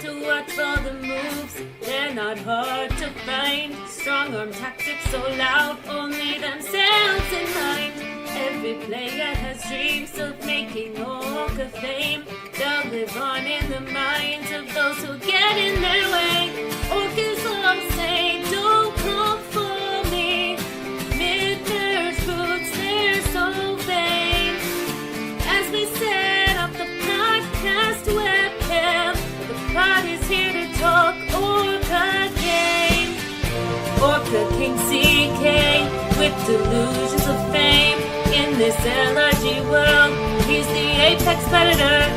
to watch all the moves, they're not hard to find. Strong arm tactics so loud, only themselves in mind. Every player has dreams of making ORCA fame. They'll live on in the minds of those who get in their way. ORCA's all say, don't come for me. Mid-nerd boots, they're so vain. As we set up the podcast webcam, the pod is here to talk ORCA game. ORCA King CK with delusions of fame. In this LRG world, he's the apex predator.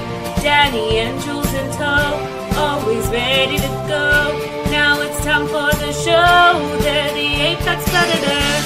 Dani and Jules in tow, always ready to go. Now it's time for the show, they're the apex predators.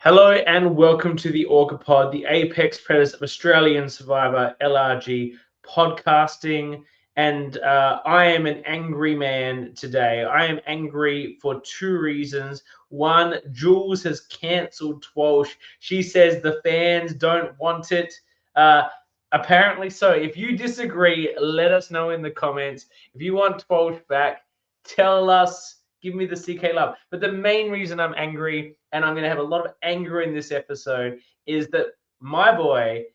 Hello and welcome to the ORCA Pod, the Apex Predators of Australian Survivor LRG podcasting. And I am an angry man today. I am angry for two reasons. One, Jules has cancelled Twelsh. She says the fans don't want it. Apparently so. If you disagree, let us know in the comments. If you want Twelsh back, tell us. Give me the CK love. But the main reason I'm angry, and I'm going to have a lot of anger in this episode, is that my boy,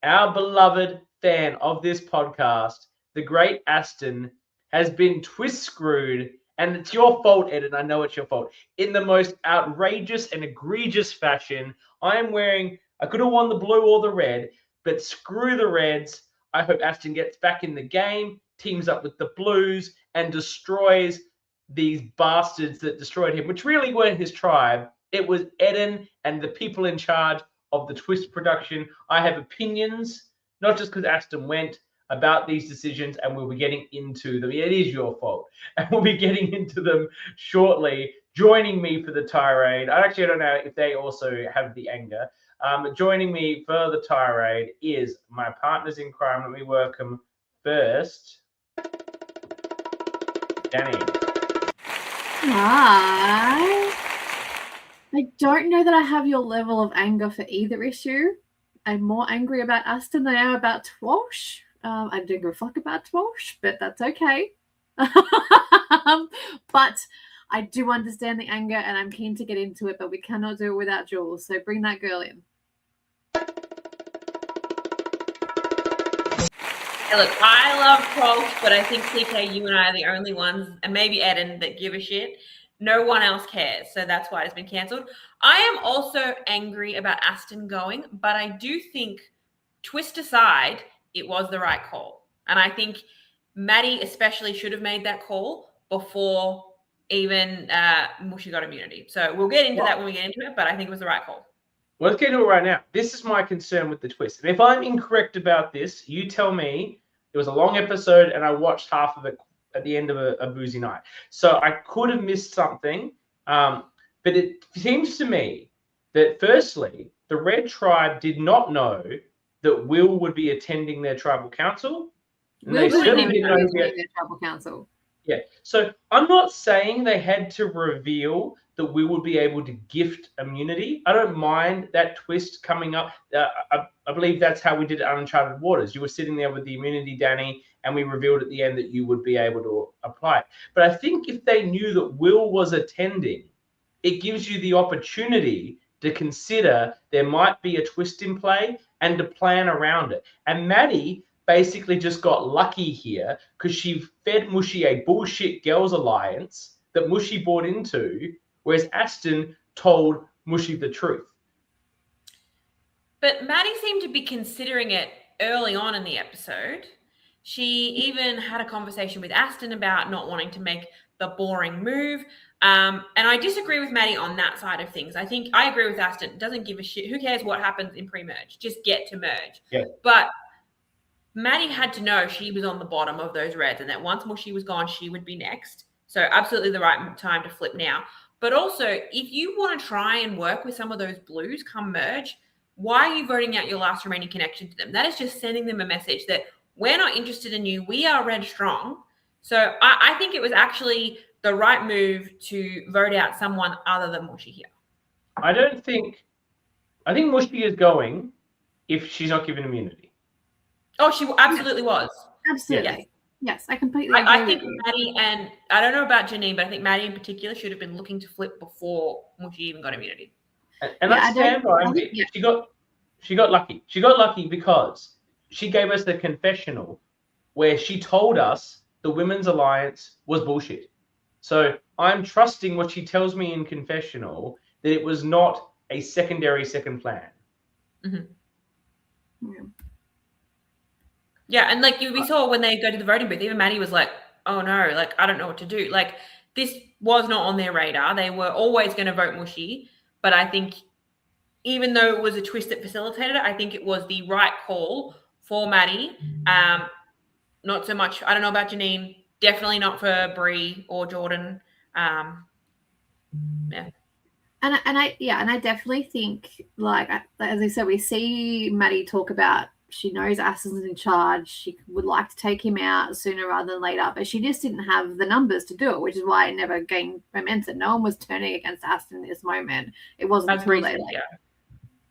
our beloved fan of this podcast, the great Aston, has been twist screwed, and it's your fault, Ed, and I know it's your fault, in the most outrageous and egregious fashion. I could have won the blue or the red, but screw the Reds. I hope Aston gets back in the game, teams up with the Blues, and destroys these bastards that destroyed him, which really weren't his tribe. It was Eden and the people in charge of the twist production. I have opinions, not just because Aston went, about these decisions, and we'll be getting into them. It is your fault, and we'll be getting into them shortly. Joining me for the tirade, I don't know if they also have the anger. Joining me for the tirade is my partners in crime. Let me welcome first, Dani. Hi. I don't know that I have your level of anger for either issue. I'm more angry about Aston than I am about Twelsh. I don't give a fuck about Twelsh, but that's okay. But I do understand the anger, and I'm keen to get into it, but we cannot do it without Jules, so bring that girl in. Hey, look, I love Twelsh, but I think CK, you and I are the only ones, and maybe Eden, that give a shit. No one else cares, so that's why it's been cancelled. I am also angry about Aston going, but I do think, twist aside, it was the right call. And I think Maddie especially should have made that call before even Mushy got immunity. So we'll get into that when we get into it, but I think it was the right call. Well, let's get into it right now. This is my concern with the twist. And if I'm incorrect about this, you tell me. It was a long episode, and I watched half of it at the end of a boozy night. So I could have missed something. But it seems to me that, firstly, the Red Tribe did not know that Will would be attending their tribal council. And they certainly didn't know their tribal council. Yeah. So I'm not saying they had to reveal that we would be able to gift immunity. I don't mind that twist coming up. I believe that's how we did it on Uncharted Waters. You were sitting there with the immunity, Dani, and we revealed at the end that you would be able to apply it. But I think if they knew that Will was attending, it gives you the opportunity to consider there might be a twist in play and to plan around it. And Maddie basically just got lucky here because she fed Mushy a bullshit girls alliance that Mushy bought into, whereas Aston told Mushy the truth. But Maddie seemed to be considering it early on in the episode. She even had a conversation with Aston about not wanting to make the boring move. And I disagree with Maddie on that side of things. I think I agree with Aston. Doesn't give a shit. Who cares what happens in pre-merge? Just get to merge. Yeah. But Maddie had to know she was on the bottom of those Reds, and that once Mushy was gone, she would be next. So absolutely the right time to flip now. But also, if you want to try and work with some of those Blues come merge, why are you voting out your last remaining connection to them? That is just sending them a message that we're not interested in you. We are Red strong. So I think it was actually the right move to vote out someone other than Mushy here. I think Mushy is going if she's not given immunity. Oh, she absolutely was. Absolutely. Yes, I completely agree. I think Maddie and I don't know about Janine, but I think Maddie in particular should have been looking to flip before Mushy even got immunity. And I stand by it. She got lucky. She got lucky because she gave us the confessional where she told us the Women's Alliance was bullshit. So I'm trusting what she tells me in confessional that it was not a secondary second plan. Mm-hmm. Yeah, and like we saw when they go to the voting booth, even Maddie was like, "Oh no, like I don't know what to do." Like this was not on their radar. They were always going to vote Mushy, but I think even though it was a twist that facilitated it, I think it was the right call for Maddie. Not so much. I don't know about Janine. Definitely not for Bree or Jordan. Yeah. And I definitely think, like, as I said, we see Maddie talk about she knows Aston's in charge. She would like to take him out sooner rather than later, but she just didn't have the numbers to do it, which is why it never gained momentum. No one was turning against Aston in this moment. It wasn't until they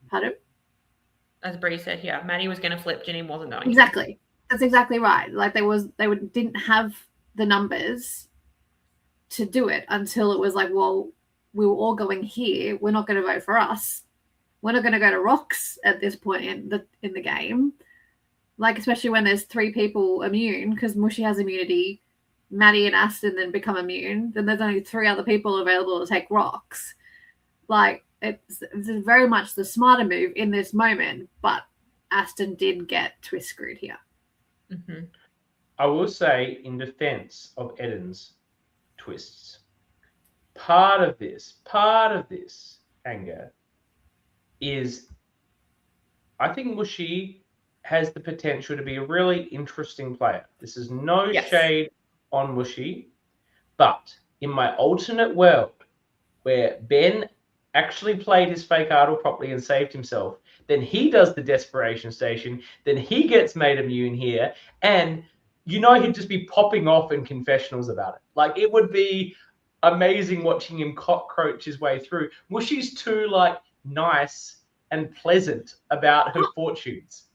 Pardon? As Bree said, yeah, Maddie was going to flip. Janine wasn't going. Exactly. That's exactly right. Like they didn't have the numbers to do it until it was like, well, we were all going here. We're not going to vote for us. We're not going to go to rocks at this point in the game. Like, especially when there's 3 people immune, because Mushy has immunity, Maddie and Aston then become immune. Then there's only 3 other people available to take rocks. Like, it's very much the smarter move in this moment, but Aston did get twist screwed here. Mm-hmm. I will say, in defense of Eden's twists, part of this anger is I think Mushy has the potential to be a really interesting player. This is no shade on Mushy, but in my alternate world where Ben actually played his fake idol properly and saved himself, then he does the desperation station, then he gets made immune here, and he'd just be popping off in confessionals about it. Like, it would be amazing watching him cockroach his way through. Mushy's too nice and pleasant about her fortunes.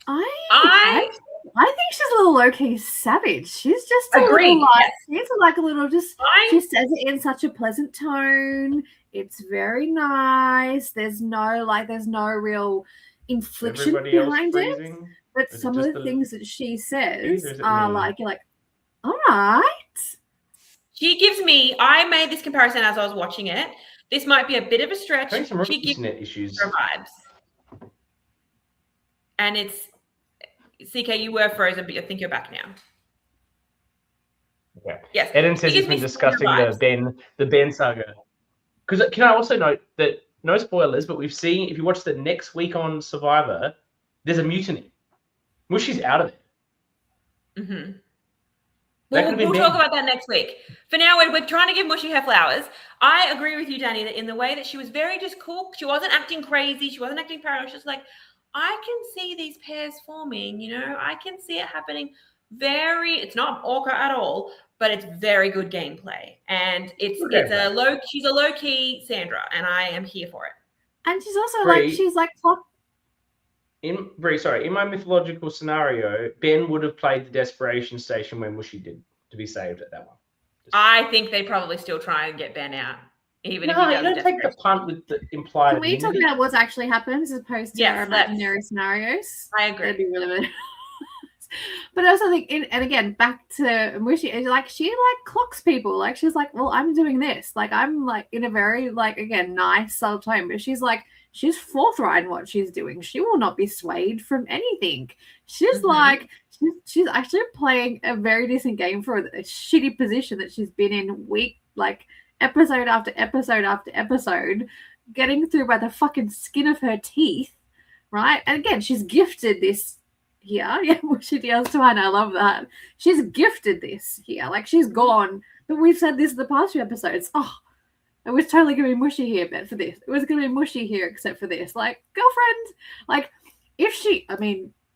I think she's a little low-key savage. She's just a little she's like a little she says it in such a pleasant tone. It's very nice. There's no real infliction behind it. But some of the things that she says are like, you're like, all right. She gives me, I made this comparison as I was watching it. This might be a bit of a stretch. She gives me issues. her vibes. And it's, CK, you were frozen, but I think you're back now. Okay. Yes. Eden says he's been discussing the Ben saga. Because can I also note that, no spoilers, but we've seen, if you watch the next week on Survivor, there's a mutiny. Mushy's out of there. Mm-hmm. We'll talk about that next week. For now, we're trying to give Mushy her flowers. I agree with you, Dani, that in the way that she was very just cool. She wasn't acting crazy. She wasn't acting paranoid. She was like, I can see these pairs forming, I can see it happening. It's not ORCA at all, but it's very good gameplay. And she's a low-key Sandra, and I am here for it. And she's also she's like in my mythological scenario, Ben would have played the desperation station when Mushy did to be saved at that one. I think they probably still try and get Ben out, even if he does. You don't take the punt with the implied. Can we talk about what's actually happened as opposed to our imaginary scenarios? I agree. That'd be really But I also think, and again, back to Mushy, she clocks people. Like, she's like, well, I'm doing this. Like, I'm like in a very again, nice subtle tone, but she's forthright in what she's doing. She will not be swayed from anything. She's she's actually playing a very decent game for a shitty position that she's been in episode after episode after episode, getting through by the fucking skin of her teeth, right? And again, she's gifted this here. Yeah, Mushy deals to I love that. She's gifted this here. Like, she's gone. But we've said this in the past few episodes. Oh, it was totally going to be Mushy here, but for this. It was going to be Mushy here, except for this. Like, girlfriend. Like, if she,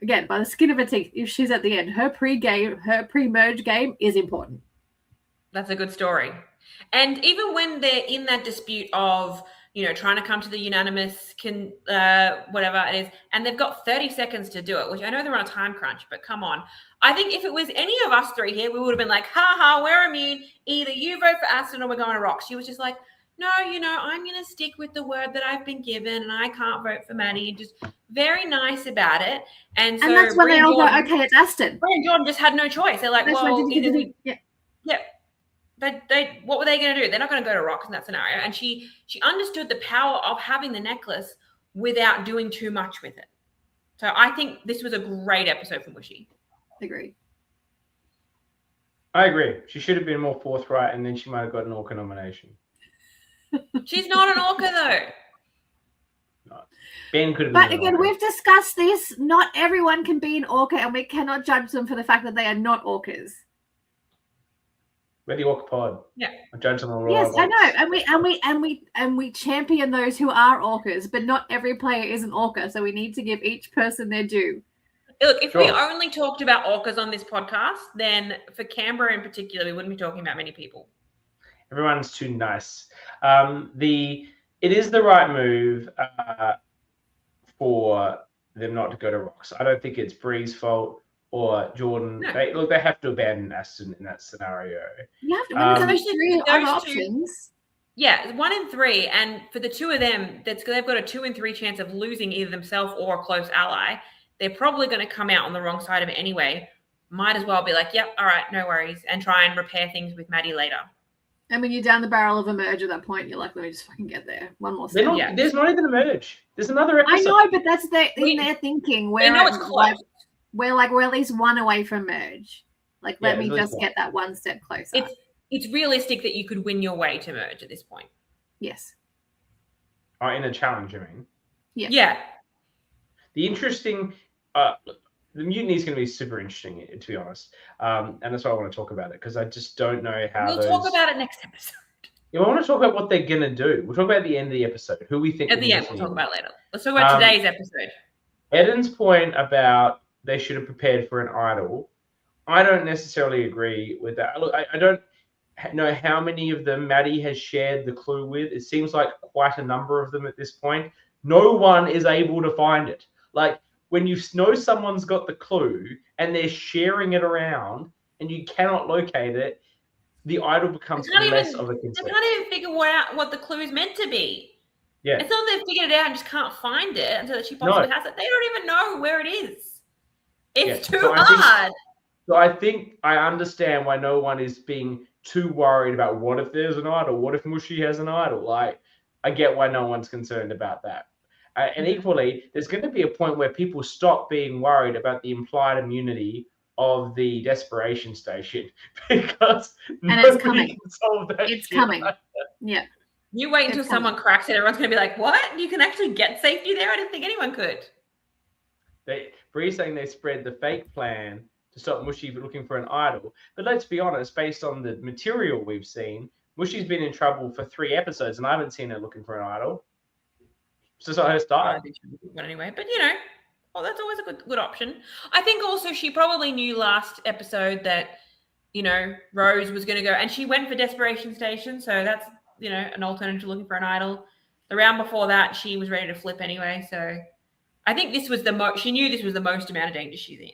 again, by the skin of her teeth, if she's at the end, her pre-merge game is important. That's a good story. And even when they're in that dispute of, trying to come to the unanimous, whatever it is, and they've got 30 seconds to do it, which I know they're on a time crunch, but come on. I think if it was any of us three here, we would have been like, ha, we're immune. Either you vote for Aston or we're going to rock. She was just like, no, I'm going to stick with the word that I've been given and I can't vote for Maddie. Just very nice about it. And so that's when they all go, okay, it's Aston. Brie and Jordan just had no choice. They're like, They what were they going to do? They're not going to go to rocks in that scenario. And she understood the power of having the necklace without doing too much with it. So I think this was a great episode for Mushy. Agreed. I agree. She should have been more forthright, and then she might have got an ORCA nomination. She's not an ORCA though. No. Ben could have. But again, we've discussed this. Not everyone can be an ORCA, and we cannot judge them for the fact that they are not ORCAs. We're the ORCA Pod. Yeah. I judge them all. Yes, I know, and we champion those who are ORCAs, but not every player is an ORCA, so we need to give each person their due. Look, if we only talked about ORCAs on this podcast, then for Canberra in particular, we wouldn't be talking about many people. Everyone's too nice. It is the right move for them not to go to rocks. I don't think it's Brie's fault or Jordan. No. They have to abandon Aston in that scenario. You have to. When there's three other options. Yeah, 1 in 3, and for the two of them, they've got a 2 in 3 chance of losing either themselves or a close ally. They're probably going to come out on the wrong side of it anyway. Might as well be like, yep, all right, no worries, and try and repair things with Maddie later. And when you're down the barrel of a merge at that point, you're like, let me just fucking get there. One more step. There's not even a merge. There's another episode. I know, but that's in their thinking. They know it's close. We're at least one away from merge. Like, let me just get that one step closer. It's realistic that you could win your way to merge at this point. Yes. Oh, in a challenge, I mean. Yeah. The interesting... the mutiny is going to be super interesting, to be honest. And that's why I want to talk about it, because I just don't know how We'll talk about it next episode. Yeah, I want to talk about what they're going to do. We'll talk about at the end of the episode, who we think... At the end, we'll talk about it later. Let's talk about today's episode. Eden's point about they should have prepared for an idol, I don't necessarily agree with that. Look, I don't know how many of them Maddie has shared the clue with. It seems like quite a number of them at this point. No one is able to find it. Like, when you know someone's got the clue and they're sharing it around and you cannot locate it, the idol becomes less of a concern. They can't even figure out what the clue is meant to be. Yeah. It's not that they've figured it out and just can't find it until she possibly has it. They don't even know where it is. It's too hard. I think I understand why no one is being too worried about what if there's an idol, what if Mushy has an idol. Like, I get why no one's concerned about that. And equally, there's going to be a point where people stop being worried about the implied immunity of the desperation station because it's coming. Can solve that. It's coming. Yeah. You wait until someone cracks it. Everyone's going to be like, what? You can actually get safety there? I didn't think anyone could. Brie's saying they spread the fake plan to stop Mushy looking for an idol. But let's be honest, based on the material we've seen, Mushy's been in trouble for 3 episodes and I haven't seen her looking for an idol. It's just not her style. But anyway, but that's always a good option. I think also she probably knew last episode that, Rose was going to go, and she went for Desperation Station. So that's, an alternative to looking for an idol. The round before that, she was ready to flip anyway. So I think this was she knew this was the most amount of danger she's in.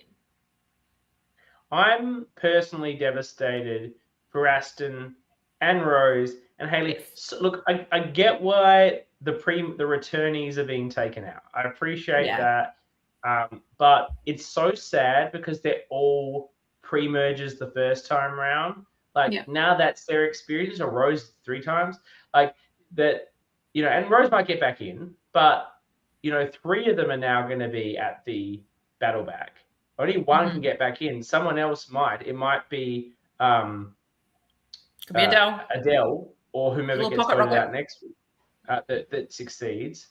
I'm personally devastated for Aston and Rose and Hayley. So, look, I get why the returnees are being taken out. I appreciate that. But it's so sad because they're all pre-mergers the first time round. Now that's their experience, or Rose 3 times. Like that, and Rose might get back in, but 3 of them are now going to be at the battle back. Only one can get back in. Someone else might. It might be could be Adele or whomever gets voted out next week that succeeds.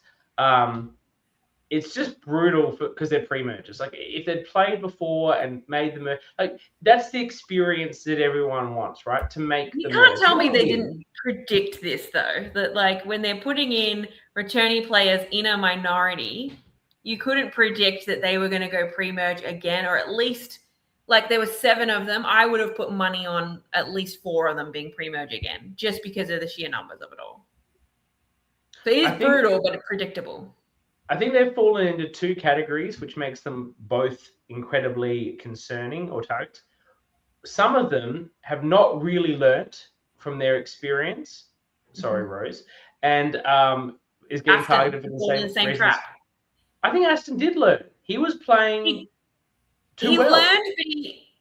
It's just brutal because they're pre-mergers. Like, if they'd played before and made the merge, like, that's the experience that everyone wants, right? To make the merge. You can't tell me they didn't predict this, though. That, like, when they're putting in returnee players in a minority, you couldn't predict that they were going to go pre-merge again, or at least like there were 7 of them. I would have put money on at least 4 of them being pre-merge again, just because of the sheer numbers of it all. So it is brutal, but predictable. I think they've fallen into 2 categories, which makes them both incredibly concerning or target. Some of them have not really learnt from their experience. Sorry, Rose. And is getting Aston, targeted for the same trap. I think Aston did learn. He was playing too well. He learned, but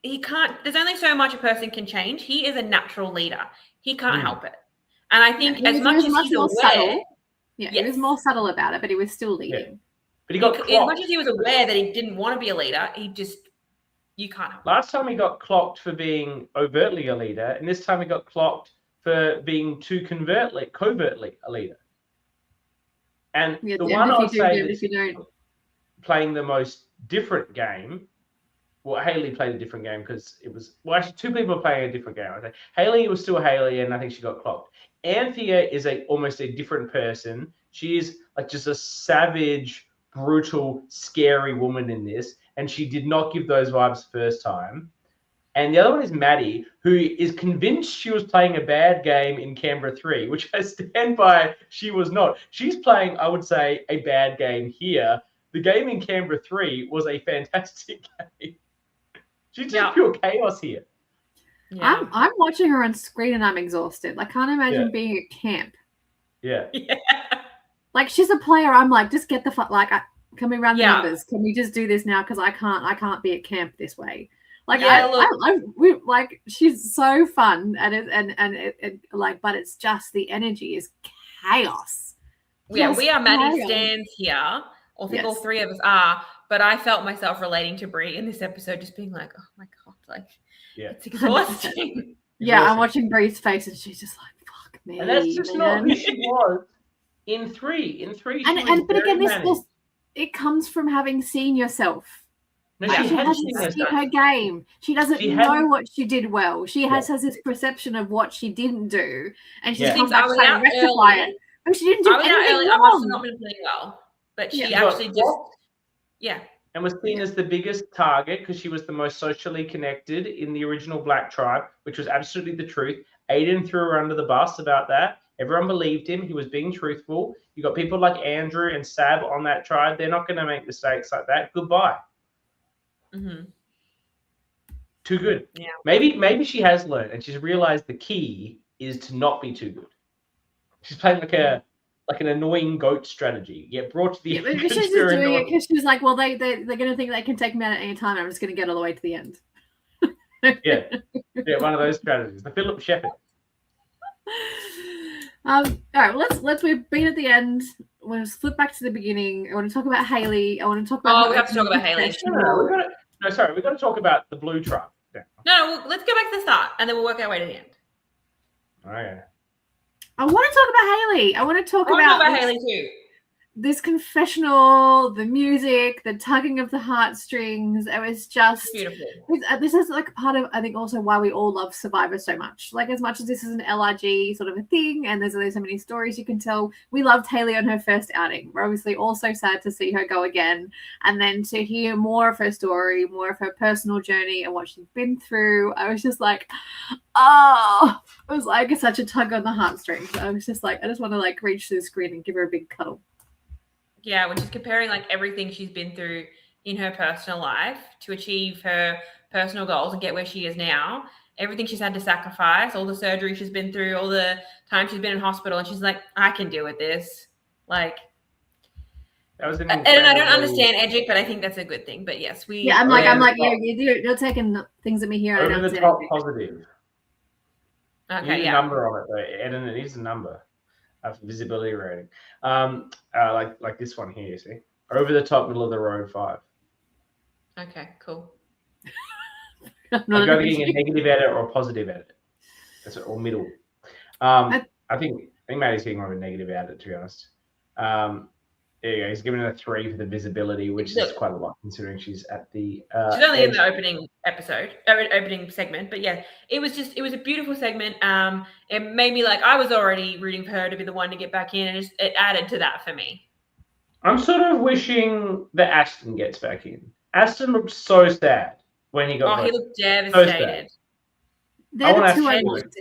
he can't. There's only so much a person can change. He is a natural leader. He can't help it. And I think as much as he's aware, subtle. Yeah, he was more subtle about it, but he was still leading. Yeah. But he got as much as he was aware that he didn't want to be a leader, you can't help it. Last time he got clocked for being overtly a leader, and this time he got clocked for being too covertly a leader. And the one I'd say that's playing the most different game, well, Hayley played a different game because it was, well, actually 2 people are playing a different game. I think Hayley was still Hayley, and I think she got clocked. Anthea is almost a different person. She is like just a savage, brutal, scary woman in this, and she did not give those vibes the first time. And the other one is Maddie, who is convinced she was playing a bad game in Canberra 3, which I stand by, she was not. She's playing, I would say, a bad game here. The game in Canberra 3 was a fantastic game. She's just pure chaos here. Yeah. I'm watching her on screen and I'm exhausted. I can't imagine being at camp. Yeah. Like, she's a player. I'm like, just get the fuck. Like, can we run the numbers? Can we just do this now? Because I can't be at camp this way. Like, like, she's so fun and it like, but it's just the energy is chaos. Yeah, we are Maddie stands here. I think all 3 of us are. But I felt myself relating to Brie in this episode, just being like, oh my god, like, it's exhausting. I'm watching Brie's face and she's just like, fuck me. And that's just not who she was in 3. In 3, but again, this it comes from having seen yourself. No, she hasn't seen her game. She doesn't know what she did well. She has this perception of what she didn't do, and she's come back trying to rectify it. But she didn't do anything I must wrong. not been playing well, but she actually just and was seen as the biggest target because she was the most socially connected in the original Black Tribe, which was absolutely the truth. Aiden threw her under the bus about that. Everyone believed him. He was being truthful. You got people like Andrew and Sab on that tribe. They're not going to make mistakes like that. Goodbye. Mm-hmm. Too good. Yeah. Maybe she has learned and she's realized the key is to not be too good. She's playing like an annoying goat strategy. Brought to the end. She's just doing it because she's like, well, they're going to think they can take me out at any time. I'm just going to get all the way to the end. One of those strategies. The Philip Shepherd. All right, we've been at the end. I want to flip back to the beginning. I want to talk about Hayley. I want to talk about. We have to talk about Hayley. We've got to talk about the blue tribe. No, let's go back to the start and then we'll work our way to the end. Okay. I want to talk about Hayley. I want to talk about Hayley too. This confessional, the music, the tugging of the heartstrings. It was just beautiful. This is like part of, I think, also why we all love Survivor so much. Like, as much as this is an LRG sort of a thing, and there's so many stories you can tell, we loved Hayley on her first outing. We're obviously also sad to see her go again, and then to hear more of her story, more of her personal journey, and what she's been through. I was just like, it was like such a tug on the heartstrings. I was just like, I just want to like reach through the screen and give her a big cuddle. Yeah, when she's comparing like everything she's been through in her personal life to achieve her personal goals and get where she is now, everything she's had to sacrifice, all the surgery she's been through, all the time she's been in hospital, and she's like, I can deal with this. Like, that was and I don't understand Edgic, but I think that's a good thing. But yes, you're taking things at me here. Over the top positive. Okay, you need a number on it though, Eden. It needs a number. Visibility rating, like this one here. You see, over the top, middle of the road 5. Okay, cool. I'm getting a negative edit or a positive edit. That's or middle. I think Maddie's getting more of a negative edit, to be honest. There you go. He's giving it a 3 for the visibility, which is quite a lot considering she's at the. She's only in the opening segment, but yeah, it was a beautiful segment. It made me like, I was already rooting for her to be the one to get back in, and it added to that for me. I'm sort of wishing that Aston gets back in. Aston looked so sad when he got. Oh, he looked So sad. devastated. They're want the two I Aston. want.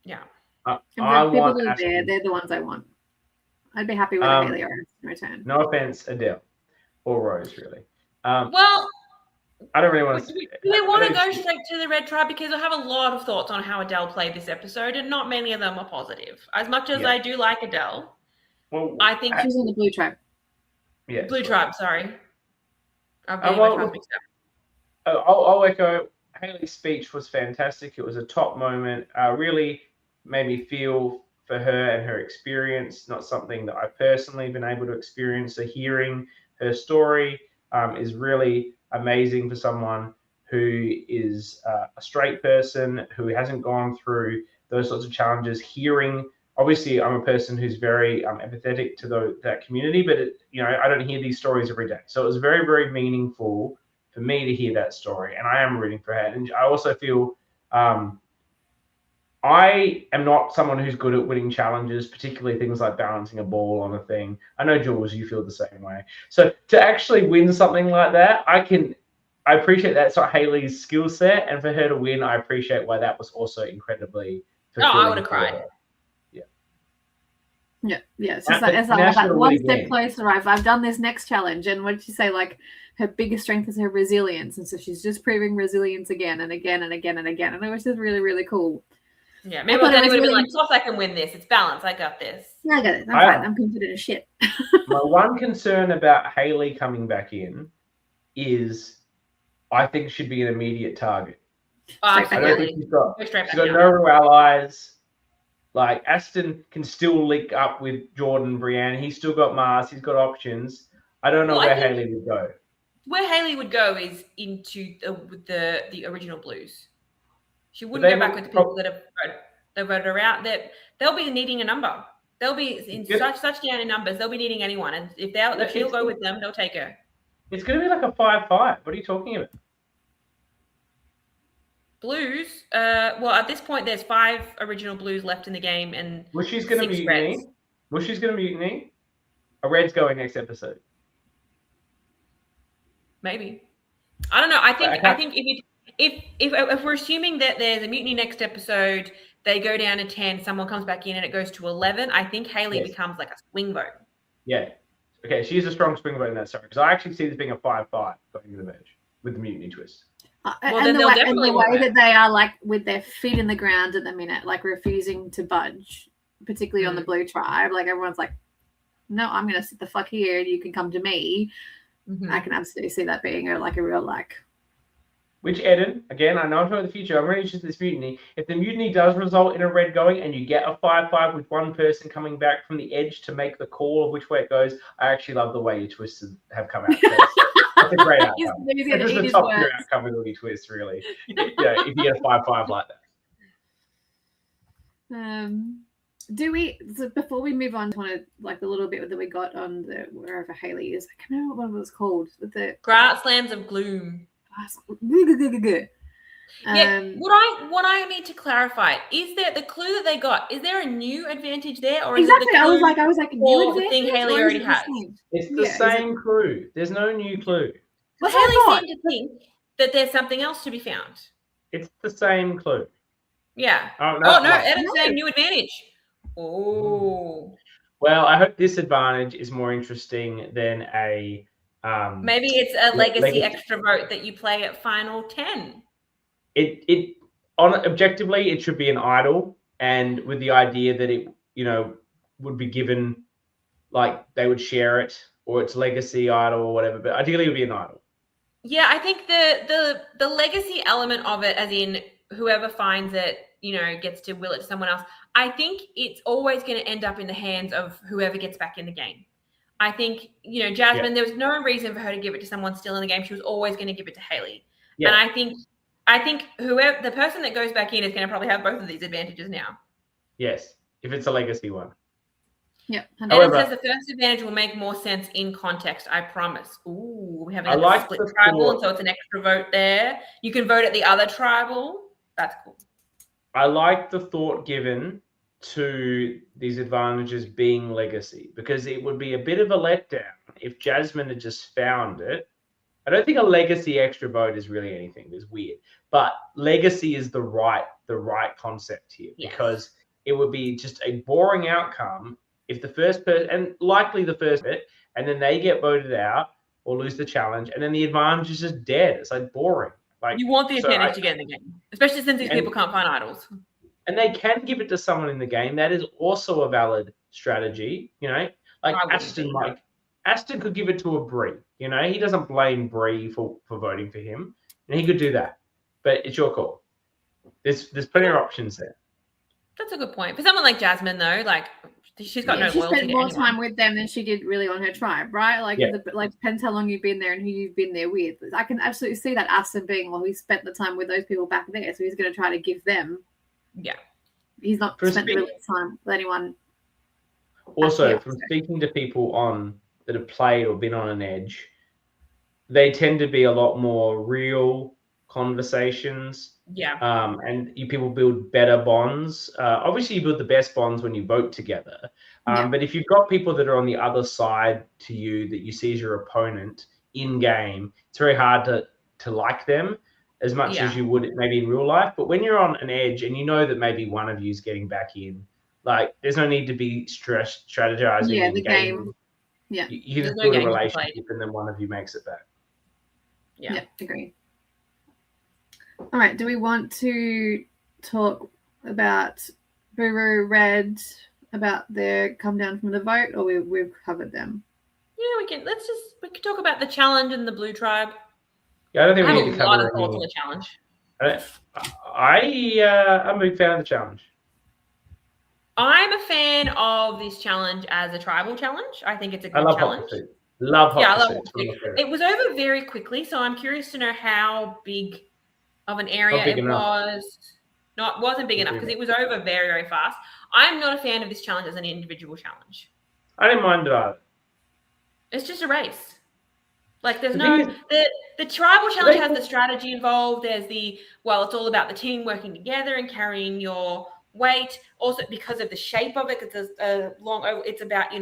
Yeah. I And the want people who are Aston. there, they're the ones I want. I'd be happy with a Hayley or Aston return. No offense, Adele or Rose, really. Well, I don't really want to. do we want to go straight to the Red Tribe? Because I have a lot of thoughts on how Adele played this episode, and not many of them are positive. As much as I do like Adele, Well, I think She's in the Blue Tribe. Yeah. Blue Tribe. Sorry, I'm getting well, my tribes mixed up. I'll echo. Hayley's speech was fantastic. It was a top moment. Really made me feel for her and her experience. Not something that I've personally been able to experience. So hearing her story is really amazing for someone who is a straight person who hasn't gone through those sorts of challenges. Hearing, obviously, I'm a person who's very empathetic to that community, but I don't hear these stories every day. So it was very, very meaningful for me to hear that story, and I am rooting for her. And I also feel I am not someone who's good at winning challenges, particularly things like balancing a ball on a thing. I know, Jules, you feel the same way. So to actually win something like that, I appreciate that's not Hayley's skill set, and for her to win, I appreciate why that was also incredibly fulfilling. I would have cried. Yeah. It's just like that one step closer. I've done this next challenge, and what did you say? Like her biggest strength is her resilience, and so she's just proving resilience again and again and again and again, and it was just really, really cool. Yeah, maybe Danny would have been like, "Of course I can win this. It's balanced. I got this." Yeah, I got it. I'm fine. I'm confident as shit. My one concern about Hayley coming back in is I think she'd be an immediate target. I don't think she's got no real allies. Like, Aston can still link up with Jordan, Brienne. He's still got Mars. He's got options. I don't know where Hayley would go. Where Hayley would go is into the original Blues. She wouldn't go back with the people that have voted her out. They'll be needing a number. They'll be in such down in numbers. They'll be needing anyone. And if she'll go with them, they'll take her. It's going to be like a 5-5. What are you talking about? Blues. Well, at this point, there's 5 original Blues left in the game, and Mushy's going to mutiny. Mushy's going to mutiny. A Red's going next episode. Maybe. I don't know. I think if we're assuming that there's a mutiny next episode, they go down to 10, someone comes back in, and it goes to 11. I think Hayley becomes like a swing vote. Yeah. Okay, she's a strong swing vote in that story because I actually see this being a 5-5 going to the merge with the mutiny twist. And the way that they are, like, with their feet in the ground at the minute, like refusing to budge, particularly on the Blue Tribe, like everyone's like, no, I'm going to sit the fuck here and you can come to me. Mm-hmm. I can absolutely see that being a real, like. Which, Eden, again, I know I'm talking about the future. I'm really interested in this mutiny. If the mutiny does result in a Red going and you get a 5-5 with one person coming back from the edge to make the call of which way it goes, I actually love the way your twists have come out. That's a great outcome. It's just a top-tier outcome with all your twists, really. If you get a 5-5 like that. Before we move on to like the little bit that we got on the wherever Hayley is, I can't remember what it was called. The Grasslands of Gloom. What I need to clarify is that the clue that they got, is there a new advantage there, or is it the clue I was like a new advantage? The thing Hayley already has. It's the same clue. There's no new clue. Well, Hayley seemed to think that there's something else to be found. It's the same clue. Yeah. Oh no! Edit's saying new advantage. Oh. Well, I hope this advantage is more interesting than a. Maybe it's a legacy extra vote that you play at final 10. Objectively, it should be an idol, and with the idea that it, would be given, like they would share it, or it's legacy idol or whatever. But ideally, it would be an idol. Yeah, I think the legacy element of it, as in whoever finds it, gets to will it to someone else. I think it's always going to end up in the hands of whoever gets back in the game. I think, Jasmine, there was no reason for her to give it to someone still in the game. She was always going to give it to Hayley. Yeah. And I think whoever the person that goes back in is going to probably have both of these advantages now. Yes, if it's a legacy one. Yeah. And it says the first advantage will make more sense in context, I promise. Ooh, we have a split tribal, and so it's an extra vote there. You can vote at the other tribal. That's cool. I like the thought given to these advantages being legacy, because it would be a bit of a letdown if Jasmine had just found it. I don't think a legacy extra vote is really anything. It's weird, but legacy is the right concept here, because it would be just a boring outcome if the first person, and likely the first bit, and then they get voted out or lose the challenge, and then the advantage is just dead. It's like boring. Like, you want the advantage to get in the game, especially since these people can't find idols. And they can give it to someone in the game. That is also a valid strategy. Like Aston could give it to a Bree. He doesn't blame Bree for voting for him, and he could do that. But it's your call. There's plenty of options there. That's a good point. For someone like Jasmine, though, like she's got no loyalty to anyone. She spent more time with them than she did really on her tribe, right? Like, depends how long you've been there and who you've been there with. I can absolutely see that Aston being, well, he spent the time with those people back there, so he's going to try to give them. Yeah. He's not spent really time with anyone. Also, from speaking to people that have played or been on an edge, they tend to be a lot more real conversations. Yeah. And people build better bonds. Obviously, you build the best bonds when you vote together. But if you've got people that are on the other side to you that you see as your opponent in game, it's very hard to like them as much as you would maybe in real life. But when you're on an edge and you know that maybe one of you is getting back in, like, there's no need to be strategizing in the game. Yeah. You just build a relationship and then one of you makes it back. Yeah, agree. All right, do we want to talk about Buru, Red, about their come down from the vote, or we've covered them? Yeah, we can. We can talk about the challenge and the Blue Tribe. Yeah, I don't think we need to cover a lot of thoughts on the challenge. I'm a big fan of the challenge. I'm a fan of this challenge as a tribal challenge. I think it's a good challenge. I love Hot Pursuit. It was over very quickly, so I'm curious to know how big of an area it was. No, it wasn't big enough because it was over very, very fast. I'm not a fan of this challenge as an individual challenge. I didn't mind it either. It's just a race. Like, there's the tribal challenge has the strategy involved. There's it's all about the team working together and carrying your weight. Also, because of the shape of it, because it's about,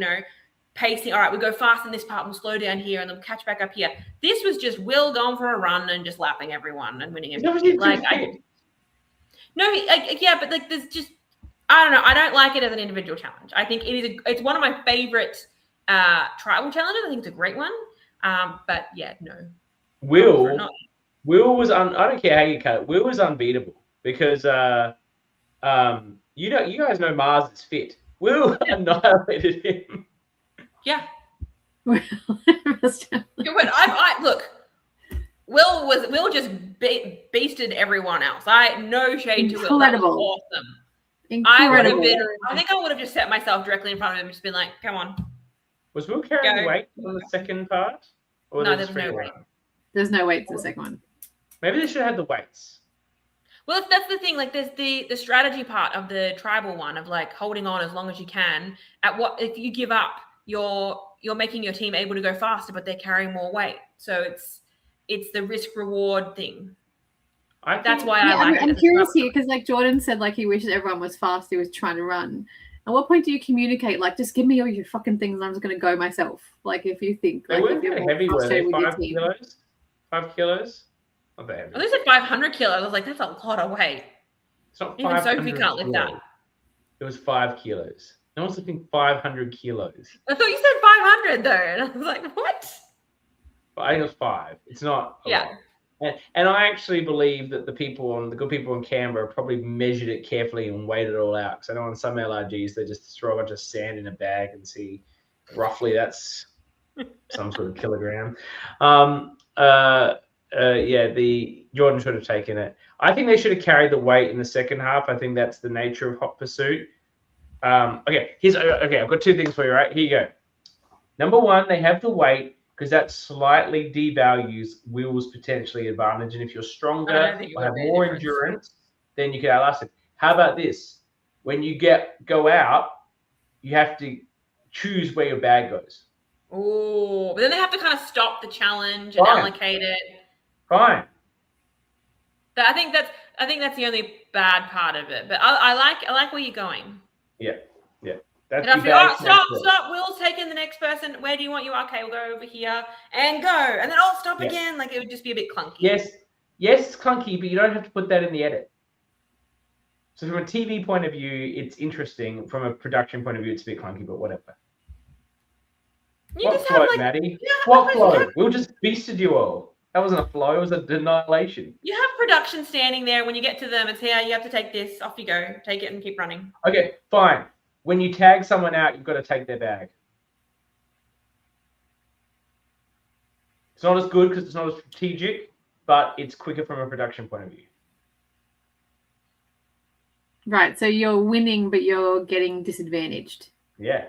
pacing. All right, we go fast in this part, we'll slow down here, and then we'll catch back up here. This was just Will going for a run and just lapping everyone and winning everything. There's just, I don't know. I don't like it as an individual challenge. I think it's one of my favorite tribal challenges. I think it's a great one. But yeah, no. Will was I don't care how you cut it. Will was unbeatable because you guys know Mars is fit. Will annihilated him. Yeah. Look, Will just beasted everyone else. No shade to Will. That was awesome. Incredible. I think I would have just set myself directly in front of him and just been like, come on. Was Will carrying weight on the second part? Or no, there's no weight. There's no weight to the second one. Maybe they should have had the weights. Well, that's the thing. Like, there's the strategy part of the tribal one of like holding on as long as you can. If you give up, you're making your team able to go faster, but they're carrying more weight. So it's the risk reward thing. That's why I like it. I'm curious here because, like Jordan said, like he wishes everyone was fast. He was trying to run. At what point do you communicate? Like, just give me all your fucking things, and I'm just going to go myself. Like, if you think they like were heavy, were they? 5 kilos? 5 kilos? Not that heavy. I said 500 kilos. I was like, that's a lot of weight. It's not even Sophie can't lift that. It was 5 kilos. No one's lifting 500 kilos. I thought you said 500 though, and I was like, what? But I think it was 5. It's not a lot. And I actually believe that the good people in Canberra probably measured it carefully and weighed it all out. Because I know on some LRGs they just throw a bunch of sand in a bag and see roughly that's some sort of kilogram. The Jordan should have taken it. I think they should have carried the weight in the second half. I think that's the nature of Hot Pursuit. I've got 2 things for you, right? Here you go. Number 1, they have the weight because that slightly devalues Will's potentially advantage. And if you're stronger or have more endurance, then you can outlast it. How about this? When you go out, you have to choose where your bag goes. Oh, but then they have to kind of stop the challenge and allocate it. Fine. But I think that's the only bad part of it. But I like where you're going. Yeah. That's And the I'd be, bag stop, Will's taking the next person. Where do you want you? Okay, we'll go over here and go. And then stop again. Like, it would just be a bit clunky. Yes, it's clunky, but you don't have to put that in the edit. So from a TV point of view, it's interesting. From a production point of view, it's a bit clunky, but whatever. What flow, Maddie? What flow? We'll just beasted you all. That wasn't a flow. It was a denilation. You have production standing there. When you get to them, it's here. You have to take this. Off you go. Take it and keep running. Okay, fine. When you tag someone out, you've got to take their bag. It's not as good because it's not as strategic, but it's quicker from a production point of view. Right, so you're winning, but you're getting disadvantaged. Yeah.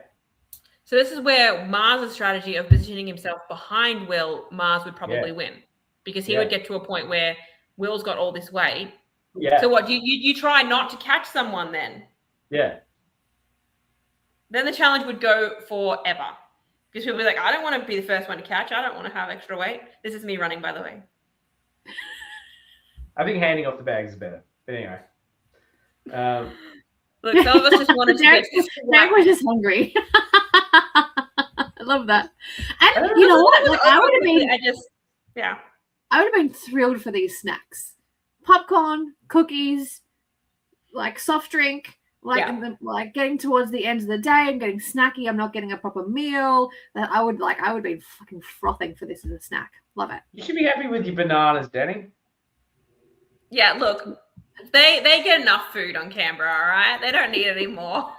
So this is where Mars' strategy of positioning himself behind Will, Mars would probably win, because he would get to a point where Will's got all this weight. Yeah. So what, you try not to catch someone then? Yeah. Then the challenge would go forever. Because people would be like, I don't want to be the first one to catch. I don't want to have extra weight. This is me running, by the way. I think handing off the bags is better. But anyway. Look, some of us just wanted to get Jack was just hungry. I love that. And you know what? Like, I would have been thrilled for these snacks. Popcorn, cookies, like soft drink. Like getting towards the end of the day, I'm getting snacky. I'm not getting a proper meal. That I would be fucking frothing for this as a snack. Love it. You should be happy with your bananas, Danny. Yeah, look, they get enough food on Canberra, all right? They don't need any more.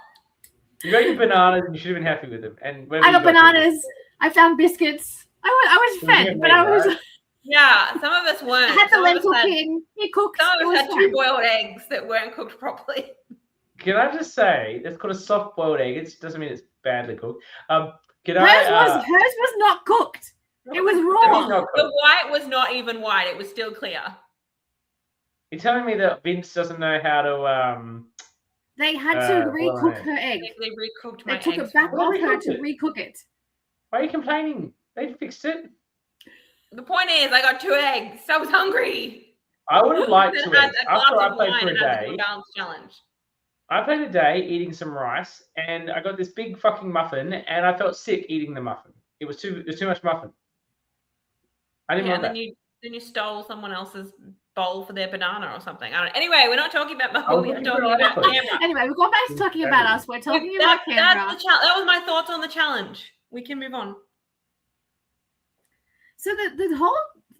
You got your bananas, and you should have been happy with them. And I got bananas. I found biscuits. I was fed, but I was. Yeah, some of us weren't. I had the lentil king. He cooked. Some of us had 2 boiled eggs that weren't cooked properly. Can I just say, it's called a soft-boiled egg. It doesn't mean it's badly cooked. Hers was not cooked. It was raw. The white was not even white. It was still clear. You're telling me that Vince doesn't know how to... They had to recook her egg. They recooked my eggs. They took it back off her to recook it. Why are you complaining? They fixed it. The point is, I got 2 eggs. So I was hungry. I would have liked to have after I played for a day. Challenge. I played a day eating some rice, and I got this big fucking muffin, and I felt sick eating the muffin. It was too much muffin. I didn't want that. Then you stole someone else's bowl for their banana or something. I don't know. Anyway, we're not talking about Mahou. We're talking about Canberra. Anyway, we've gone back to talking about us. We're talking about Canberra. That was my thoughts on the challenge. We can move on. So the whole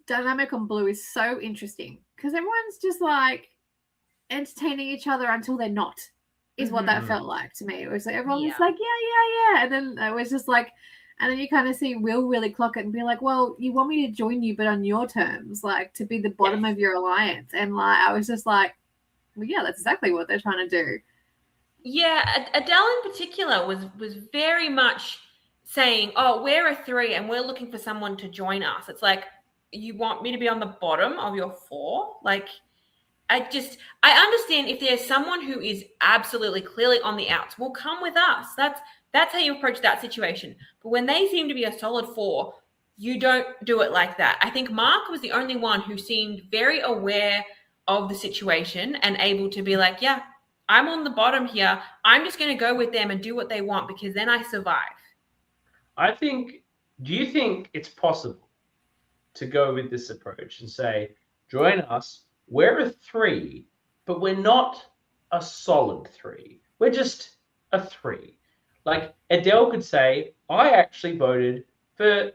dynamic on Blue is so interesting because everyone's just like entertaining each other until they're not. Is what that felt like to me. It was like everyone was like, yeah. And then it was just like, and then you kind of see Will really clock it and be like, well, you want me to join you, but on your terms, like to be the bottom of your alliance. And like, I was just like, well, yeah, that's exactly what they're trying to do. Yeah. Adele in particular was very much saying, oh, we're a 3 and we're looking for someone to join us. It's like, you want me to be on the bottom of your 4? Like, I understand if there's someone who is absolutely clearly on the outs, well, come with us. That's how you approach that situation. But when they seem to be a solid 4, you don't do it like that. I think Mark was the only one who seemed very aware of the situation and able to be like, yeah, I'm on the bottom here. I'm just going to go with them and do what they want because then I survive. Do you think it's possible to go with this approach and say, join us? We're a 3, but we're not a solid 3. We're just a 3. Like Adele could say, I actually voted for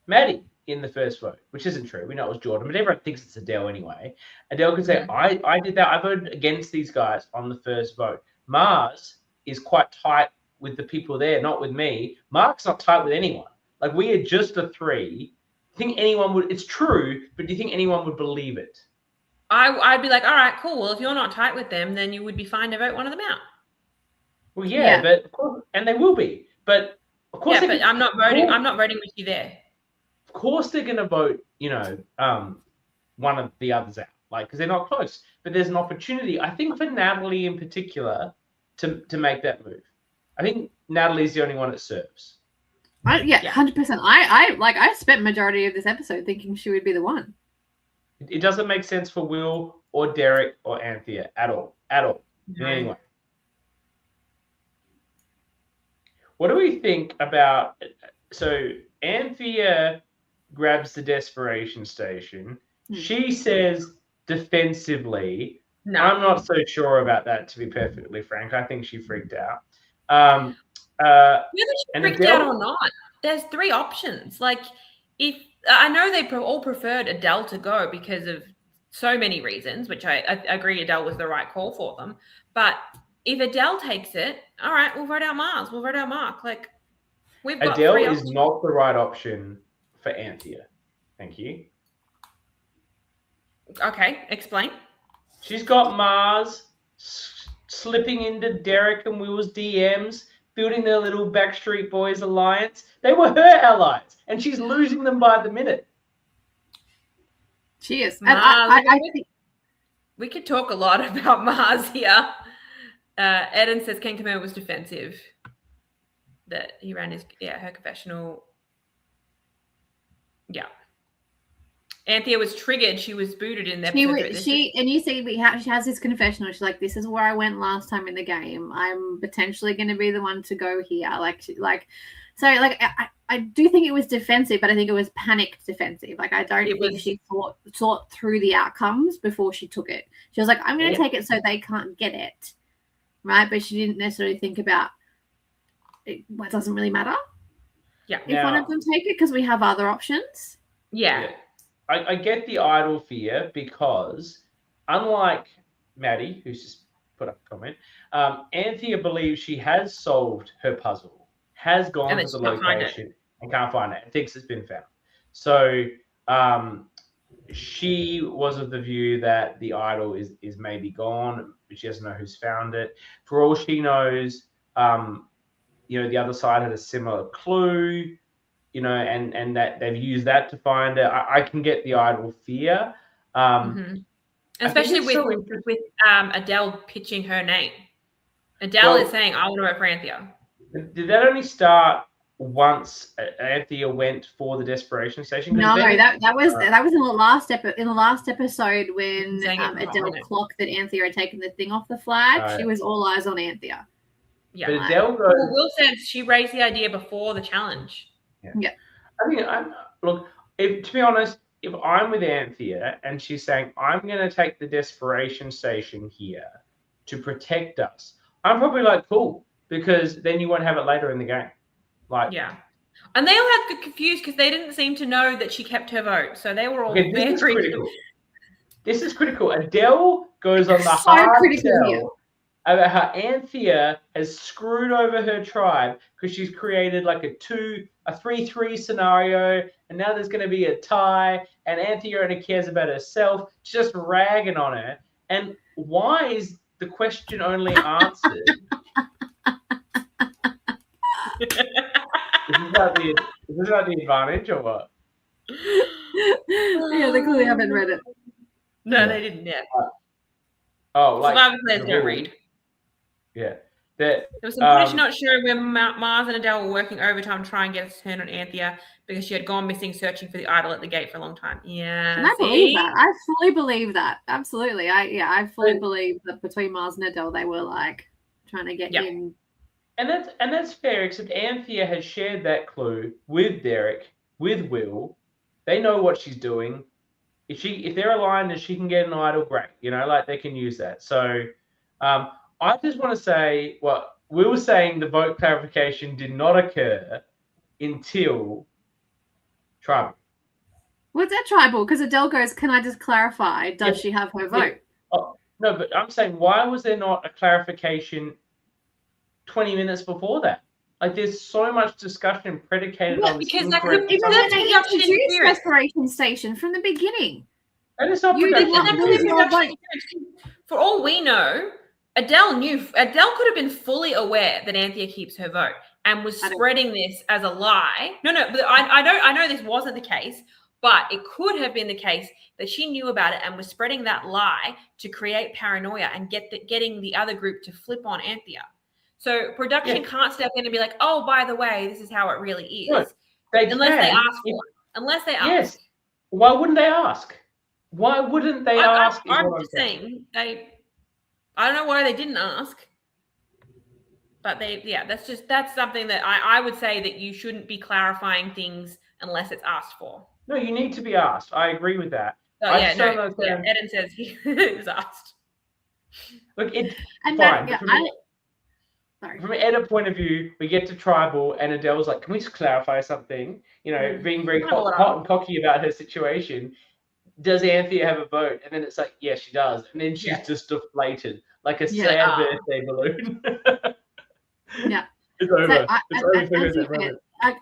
Maddie in the first vote, which isn't true. We know it was Jordan, but everyone thinks it's Adele anyway. Adele could say, I did that. I voted against these guys on the first vote. Mars is quite tight with the people there, not with me. Mark's not tight with anyone. Like we are just a 3. I think anyone would, it's true, but do you think anyone would believe it? I'd be like, all right, cool. Well, if you're not tight with them, then you would be fine to vote one of them out. Well, yeah. But of course, and they will be. But of course, but I'm not voting. I'm not voting with you there. Of course, they're going to vote. One of the others out, like because they're not close. But there's an opportunity, I think, for Natalie in particular to make that move. I think Natalie's the only one that serves. 100%. I spent majority of this episode thinking she would be the one. It doesn't make sense for Will or Derek or Anthea at all. No. Anyway. What do we think about? So Anthea grabs the desperation station. She says defensively. No. I'm not so sure about that, to be perfectly frank. I think she freaked out. Whether she and freaked out or not, there's 3 options. Like, if I know they all preferred Adele to go because of so many reasons, which I agree Adele was the right call for them. But if Adele takes it, all right, we'll vote out Mars. We'll vote out Mark. Like, we've got Adele 3 is options. not the right option for Anthea. Thank you. Okay, explain. She's got Mars slipping into Derek and Will's DMs, building their little Backstreet Boys alliance. They were her allies, and she's losing them by the minute. She is. Mars, And I think we could talk a lot about Mars here. Eden says Ken Kamer was defensive. That he ran her confessional. Yeah. Anthea was triggered. She was booted in the episode. And you see, she has this confessional. She's like, "This is where I went last time in the game. I'm potentially going to be the one to go here." I do think it was defensive, but I think it was panicked defensive. Like, I don't think she thought through the outcomes before she took it. She was like, "I'm going to take it so they can't get it," right? But she didn't necessarily think about it. What doesn't really matter. Yeah, if one of them take it, because we have other options. Yeah. I get the idol fear because, unlike Maddie, who's just put up a comment, Anthea believes she has solved her puzzle, has gone to the location and can't find it, and thinks it's been found. So she was of the view that the idol is maybe gone, but she doesn't know who's found it. For all she knows, the other side had a similar clue. And that they've used that to find it. I can get the idol fear. Especially with Adele pitching her name. Adele is saying, "I want to vote for Anthea." Did that only start once Anthea went for the desperation station? No, that was in the last episode when Adele clocked that Anthea had taken the thing off the flag. She was all eyes on Anthea. Yeah. But Adele goes, Will said she raised the idea before the challenge. Yeah. I mean, to be honest, if I'm with Anthea and she's saying, "I'm going to take the desperation station here to protect us," I'm probably like, cool, because then you won't have it later in the game. Yeah. And they all had confused because they didn't seem to know that she kept her vote. So they were all very critical. This is critical. Adele goes on the hard sell about how Anthea has screwed over her tribe because she's created like a 3-3 scenario, and now there's going to be a tie, and Anthea only cares about herself, just ragging on her. And why is the question only answered? Is this about the advantage or what? Yeah, they clearly haven't read it. No, they didn't yet. Survivor players don't read. Yeah. There was some footage not sure where Mars and Adele were working overtime to try and get a turn on Anthea because she had gone missing searching for the idol at the gate for a long time. Yeah. And I believe that. I fully believe that. Absolutely. I fully believe that between Mars and Adele, they were like trying to get in. And that's fair, except Anthea has shared that clue with Derek, with Will. They know what she's doing. If they're aligned and she can get an idol, great. They can use that. So I just want to say, we were saying the vote clarification did not occur until tribal. What's that tribal? Because Adele goes, "Can I just clarify? Does she have her vote?" Oh, no, but I'm saying, why was there not a clarification 20 minutes before that? Like, there's so much discussion predicated on this. Because even when they introduced desperation station from the beginning. That is not production. For all we know, Adele could have been fully aware that Anthea keeps her vote and was spreading this as a lie. No, but I know this wasn't the case, but it could have been the case that she knew about it and was spreading that lie to create paranoia and getting the other group to flip on Anthea. So production can't step in and be like, "Oh, by the way, this is how it really is." No, unless they ask for it. Unless they ask. Yes. Why wouldn't they ask? Why wouldn't they ask? I'm just saying, I don't know why they didn't ask. But that's something that I would say that you shouldn't be clarifying things unless it's asked for. No, you need to be asked. I agree with that. Oh, I yeah, just no, don't understand. yeah, Eden says he was asked. Look, it's And fine. then, sorry. From an edit point of view, we get to tribal, and Adele's like, "Can we just clarify something?" You know, being very hot and cocky about her situation. Does Anthea have a vote? And then it's like, yeah, she does. And then she's just deflated like a sad birthday balloon. Yeah. It's over. So It's over for her that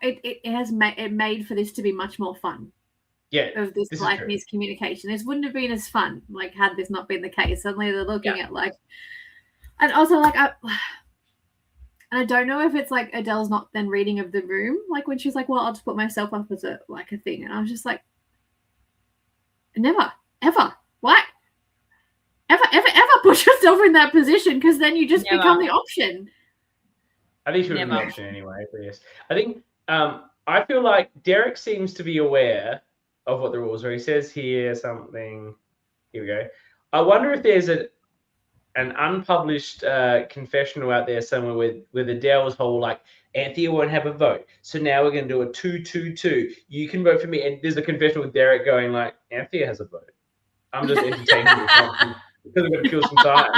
moment. It made for this to be much more fun. Yeah. Of this like miscommunication. This wouldn't have been as fun, like, had this not been the case. Suddenly they're looking at like, and also like and I don't know if it's like Adele's not then reading of the room, like when she's like, well, I'll just put myself up as a thing. And I was just like, never, ever, what? Ever put yourself in that position, because then you just become the option. I think she would be an option anyway, but yes. I think I feel like Derek seems to be aware of what the rules are. He says here something. Here we go. I wonder if there's an unpublished confessional out there somewhere with Adele's whole like, Anthea won't have a vote, so now we're going to do a 2-2-2. You can vote for me, and there's a confession with Derek going like, Anthea has a vote. I'm just entertaining this because I'm going to kill some time.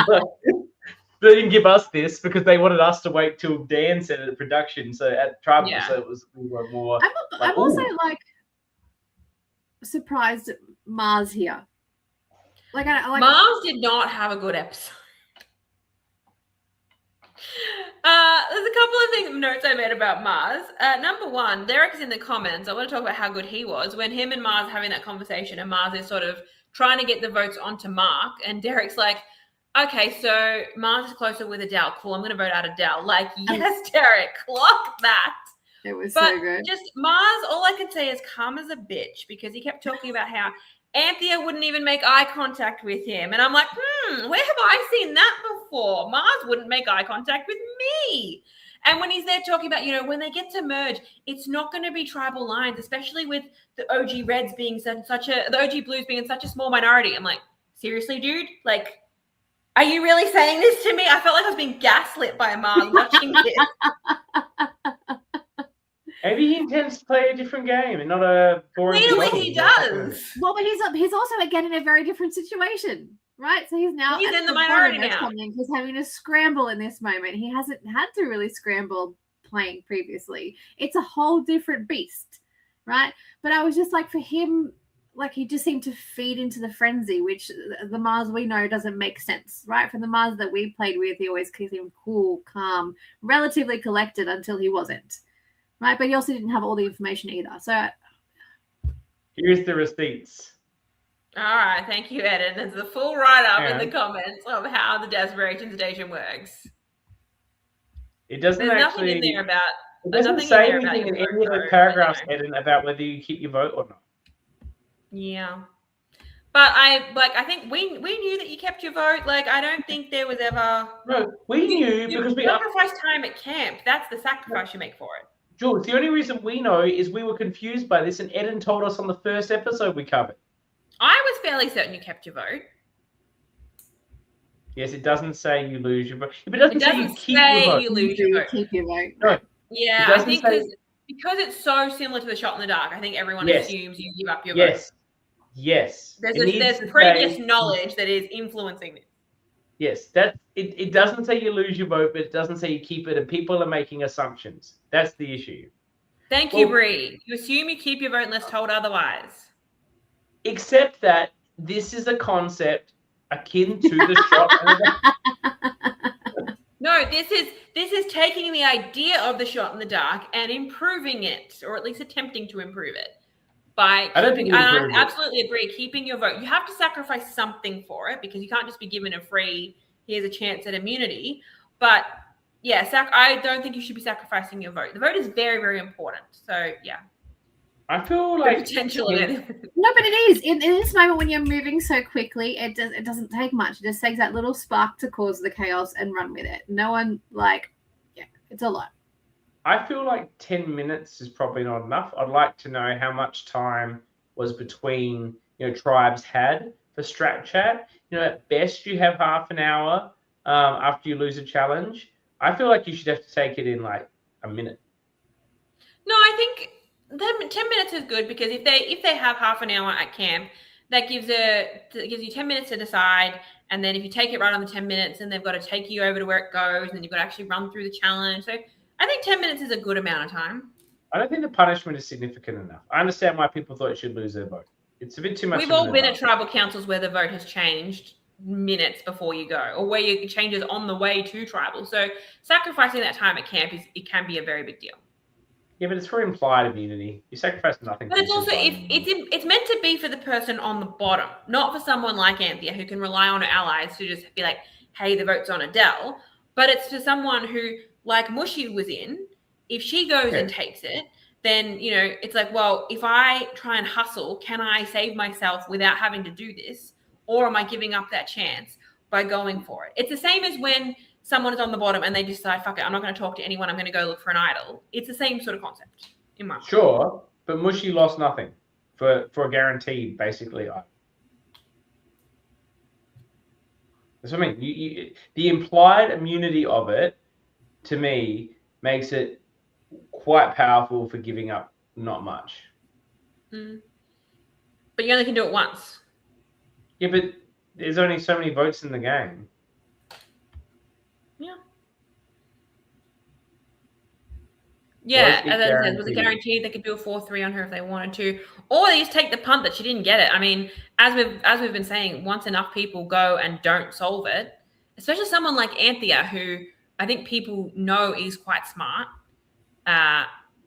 They didn't give us this because they wanted us to wait till Dan said it at production. So at Tribal, so we were more. I'm also like surprised at Mars here. Like Mars did not have a good episode. There's a couple of notes I made about Mars. Number one, Derek is in the comments. I want to talk about how good he was when him and Mars having that conversation, and Mars is sort of trying to get the votes onto Mark, and Derek's like, okay, so Mars is closer with Adele. Cool, I'm going to vote out Adele. Like, yes, Derek, clock that. It was so good. Just Mars, all I can say is calm as a bitch, because he kept talking about how Anthea wouldn't even make eye contact with him. And I'm like, where have I seen that before? Mars wouldn't make eye contact with me. And when he's there talking about, when they get to merge, it's not going to be tribal lines, especially with the OG Reds being the OG Blues being in such a small minority. I'm like, seriously, dude? Like, are you really saying this to me? I felt like I was being gaslit by Mars watching this. Maybe he intends to play a different game and not a boring. Clearly he does. Well, but he's also again in a very different situation, right? So he's in the minority now. He's having to scramble in this moment. He hasn't had to really scramble playing previously. It's a whole different beast, right? But I was just like, for him, like, he just seemed to feed into the frenzy, which the Mars we know doesn't make sense, right? From the Mars that we played with, he always seemed cool, calm, relatively collected until he wasn't. Right, but he also didn't have all the information either. So here's the receipts. All right, thank you, Eden. There's the full write-up in the comments of how the desperation station works. It doesn't There's actually. Nothing in there about. It doesn't say anything in any of the paragraphs, Eden, about whether you keep your vote or not. Yeah, but I think we knew that you kept your vote. Like, I don't think there was ever. No, we knew because we sacrificed time at camp. That's the sacrifice you make for it. Jules, the only reason we know is we were confused by this, and Eden told us on the first episode we covered. I was fairly certain you kept your vote. Yes, it doesn't say you lose your vote. But it doesn't say you keep your vote. You lose your vote. Keep your vote. No. Yeah, I think because it's so similar to the shot in the dark, I think everyone assumes you give up your vote. Yes. There's previous knowledge that is influencing this. Yes, it doesn't say you lose your vote, but it doesn't say you keep it, and people are making assumptions. That's the issue. Thank you, Bree. You assume you keep your vote unless told otherwise. Except that this is a concept akin to the shot. No, this is taking the idea of the shot in the dark and improving it, or at least attempting to improve it. I absolutely agree. Keeping your vote, you have to sacrifice something for it, because you can't just be given a free, here's a chance at immunity. But yeah, I don't think you should be sacrificing your vote. The vote is very, very important. So yeah, I feel like potentially. No, but it is in this moment when you're moving so quickly. It doesn't take much. It just takes that little spark to cause the chaos and run with it. No one it's a lot. I feel like 10 minutes is probably not enough. I'd like to know how much time was between, tribes had for strat chat. At best you have half an hour after you lose a challenge. I feel like you should have to take it in like a minute. No, I think 10 minutes is good because if they have half an hour at camp, that gives you 10 minutes to decide. And then if you take it right on the 10 minutes, then they've got to take you over to where it goes, and then you've got to actually run through the challenge. So I think 10 minutes is a good amount of time. I don't think the punishment is significant enough. I understand why people thought it should lose their vote. It's a bit too much. We've all been at tribal councils where the vote has changed minutes before you go, or where it changes on the way to tribal. So sacrificing that time at camp can be a very big deal. Yeah, but it's for implied immunity. You sacrifice nothing. But it's also it's meant to be for the person on the bottom, not for someone like Anthea who can rely on her allies to just be like, hey, the vote's on Adele. But it's for someone who, like Mushy was in, if she goes and takes it, then, it's like, well, if I try and hustle, can I save myself without having to do this? Or am I giving up that chance by going for it? It's the same as when someone is on the bottom and they decide, fuck it, I'm not going to talk to anyone. I'm going to go look for an idol. It's the same sort of concept in my mind. Sure, but Mushy lost nothing for a guaranteed, basically. That's what I mean. The implied immunity of it, to me, makes it quite powerful for giving up not much. But you only can do it once. Yeah, but there's only so many votes in the game. Yeah, as I said, was it guaranteed they could do a 4-3 on her if they wanted to, or they just take the punt that she didn't get it. I mean, as we've been saying, once enough people go and don't solve it, especially someone like Anthea, who I think people know is quite smart.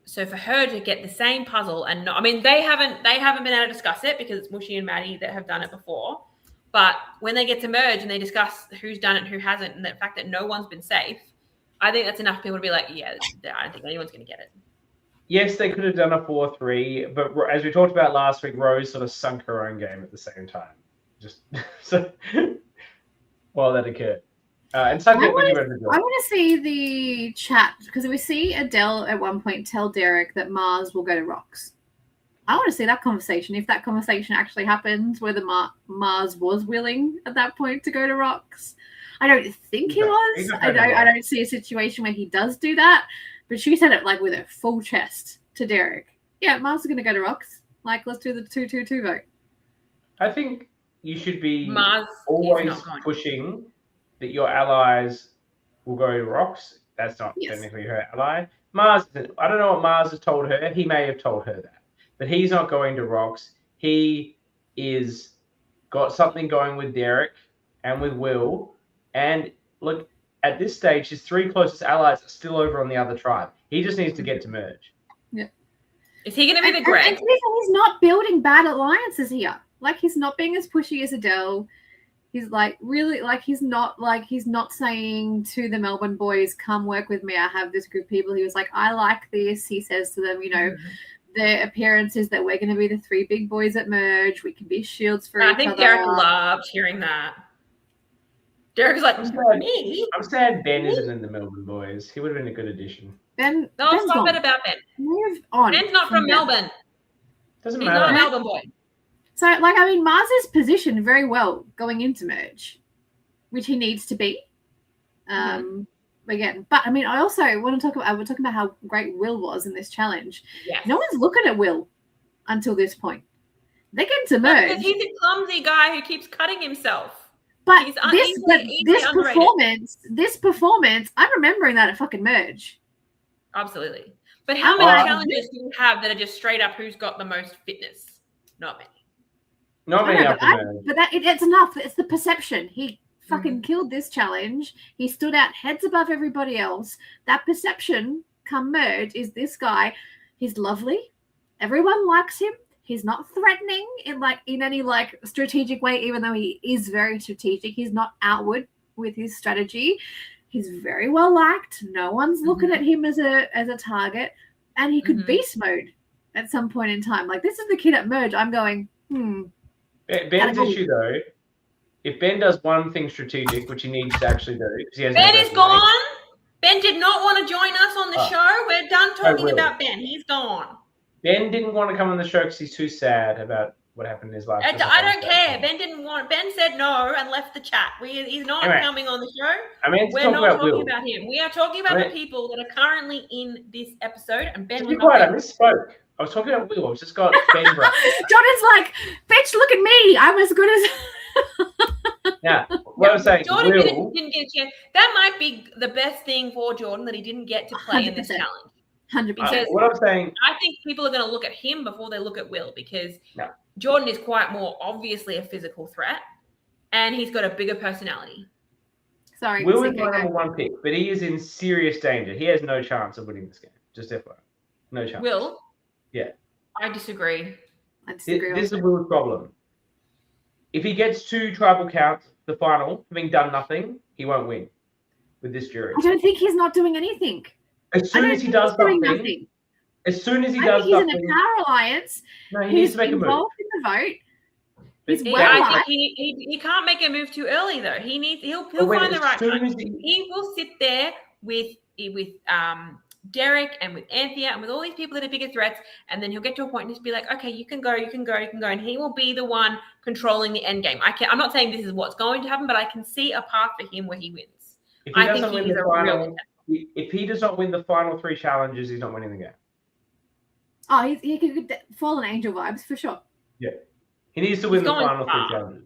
So for her to get the same puzzle and not, I mean, they haven't been able to discuss it because it's Mushy and Maddie that have done it before. But when they get to merge and they discuss who's done it and who hasn't, and the fact that no one's been safe, I think that's enough for people to be like, yeah, I don't think anyone's going to get it. Yes, they could have done a 4-3, but as we talked about last week, Rose sort of sunk her own game at the same time. Just so while that occurred. And I want to see the chat, because we see Adele at one point tell Derek that Mars will go to Rocks. I want to see that conversation, if that conversation actually happens, whether Mars was willing at that point to go to Rocks. I don't think he was. I don't see a situation where he does do that. But she said it like with a full chest to Derek. Yeah, Mars is going to go to Rocks. Like, let's do the 2-2-2 vote. I think you should be always pushing that your allies will go to Rocks. That's not technically her ally. Mars, I don't know what Mars has told her. He may have told her that. But he's not going to Rocks. He is got something going with Derek and with Will. And look, at this stage, his 3 closest allies are still over on the other tribe. He just needs to get to merge. Yeah. Is he going to be the Greg? He's not building bad alliances here. Like, he's not being as pushy as Adele. He's like, really, like, he's not saying to the Melbourne boys, come work with me. I have this group of people. He was like, I like this. He says to them, the appearance is that we're going to be the 3 big boys at merge. We can be shields for each other. I think Derek loved hearing that. Derek's like, me? I'm sad Ben isn't in the Melbourne boys. He would have been a good addition. Ben's stop it about Ben. Move on. Ben's not from Melbourne. Doesn't matter. He's not a Melbourne boy. So, like, I mean, Mars is positioned very well going into merge, which he needs to be. Again, but I mean, I also want to talk about. We're talking about how great Will was in this challenge. Yes. No one's looking at Will until this point. They get to merge because he's a clumsy guy who keeps cutting himself. But this performance, I'm remembering that at fucking merge. Absolutely. But how many challenges do you have that are just straight up who's got the most fitness? Not many. Not many after merge. But it's enough. It's the perception. He fucking killed this challenge. He stood out heads above everybody else. That perception come merge is this guy. He's lovely. Everyone likes him. He's not threatening in any strategic way, even though he is very strategic. He's not outward with his strategy. He's very well liked. No one's looking at him as a target, and he could beast mode at some point in time. Like, this is the kid at merge. I'm going, Ben's issue though, if Ben does one thing strategic, which he needs to actually do, Ben is gone. Ben did not want to join us on the show. We're done talking about Ben. He's gone. Ben didn't want to come on the show because he's too sad about what happened in his life. I don't care. Ben said no and left the chat. He's not coming on the show. We're not talking about him. We are talking about the people that are currently in this episode. And Ben was not there. I misspoke. I was talking about Will. I've just got Canberra. Jordan's like, bitch, look at me. I'm as good as. Yeah. What I'm saying, Jordan Will, didn't get a chance. That might be the best thing for Jordan that he didn't get to play 100%. In this challenge. 100%. What I'm saying, I think people are going to look at him before they look at Will because Jordan is quite more obviously a physical threat, and he's got a bigger personality. Sorry, Will is my number one pick, but he is in serious danger. He has no chance of winning this game. Just FYI, no chance. Will? Yeah. I disagree. This is Will's problem. If he gets 2 tribal counts, the final, having done nothing, he won't win with this jury. I don't think he's not doing anything. As soon as he does something, as soon as he does something, he's in a power alliance. No, he needs to make a move. He's involved in the vote. I think he can't make a move too early though. He'll find the right time. He will sit there with Derek and with Anthea and with all these people that are bigger threats, and then he'll get to a point and just be like, okay, you can go, and he will be the one controlling the end game. I'm not saying this is what's going to happen, but I can see a path for him where he wins. If he does not win the final 3 challenges, he's not winning the game. Oh, he could Fallen Angel vibes for sure. Yeah, he needs to win the final 3 challenges.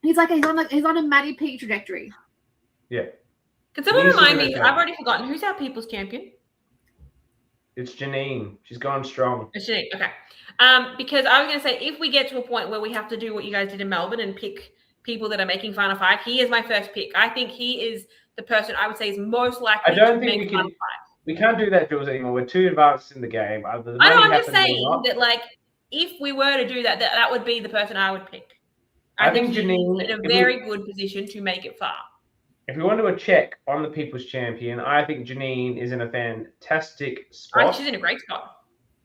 He's on a Maddie Peak trajectory. Yeah. Can someone remind me? I've already forgotten. Who's our people's champion? It's Janine. She's gone strong. It's Janine. Okay. Because I was going to say, if we get to a point where we have to do what you guys did in Melbourne and pick people that are making final 5, he is my first pick. I think he is the person I would say is most likely to make final 5. We can't do that, Jules, anymore. We're too advanced in the game. I'm just saying that, like, if we were to do that, that would be the person I would pick. I think Janine is in a very good position to make it far. If we want to do a check on the People's Champion, I think Janine is in a fantastic spot. She's in a great spot.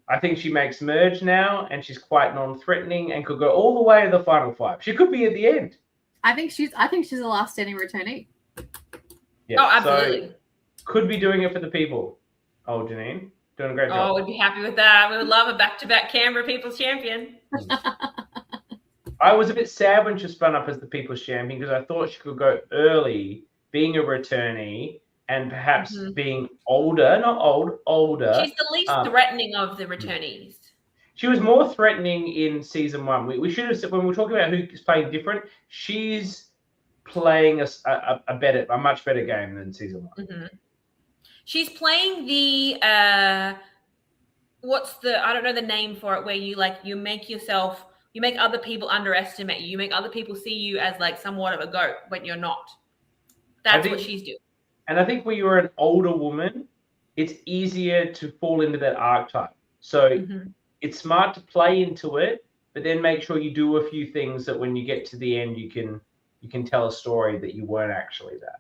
I think she makes merge now, and she's quite non-threatening and could go all the way to the final 5. She could be at the end. I think she's the last standing returnee. Yeah, absolutely. So could be doing it for the people. Oh, Janine, doing a great job. Oh, we'd be happy with that. We would love a back-to-back Canberra People's Champion. I was a bit sad when she spun up as the People's Champion because I thought she could go early, being a returnee, and perhaps being older, older. She's the least threatening of the returnees. She was more threatening in season 1. We should have said, when we're talking about who's playing different, she's playing a much better game than season 1. Mm-hmm. She's playing the I don't know the name for it, where you make other people underestimate you. You make other people see you as like somewhat of a goat when you're not. That's what she's doing. And I think when you're an older woman, it's easier to fall into that archetype. So it's smart to play into it, but then make sure you do a few things that when you get to the end, you can tell a story that you weren't actually that.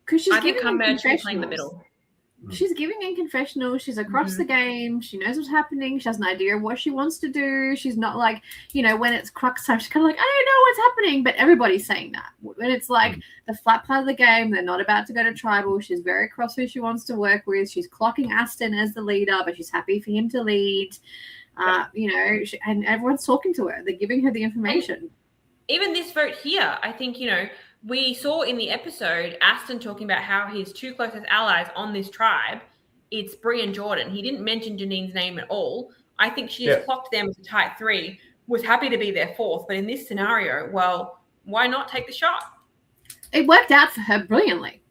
Because she's giving in confessionals. The middle. She's giving in confessionals. She's across the game. She knows what's happening. She has an idea of what she wants to do. She's not like, when it's crux time, she's kind of like, I don't know what's happening. But everybody's saying that. When it's like the flat part of the game, they're not about to go to tribal. She's very cross who she wants to work with. She's clocking Aston as the leader, but she's happy for him to lead. And everyone's talking to her. They're giving her the information. Even this vote here, I think, we saw in the episode Aston talking about how his 2 closest allies on this tribe, it's Bree and Jordan. He didn't mention Janine's name at all. I think she has clocked them as a tight 3, was happy to be their 4th. But in this scenario, well, why not take the shot? It worked out for her brilliantly.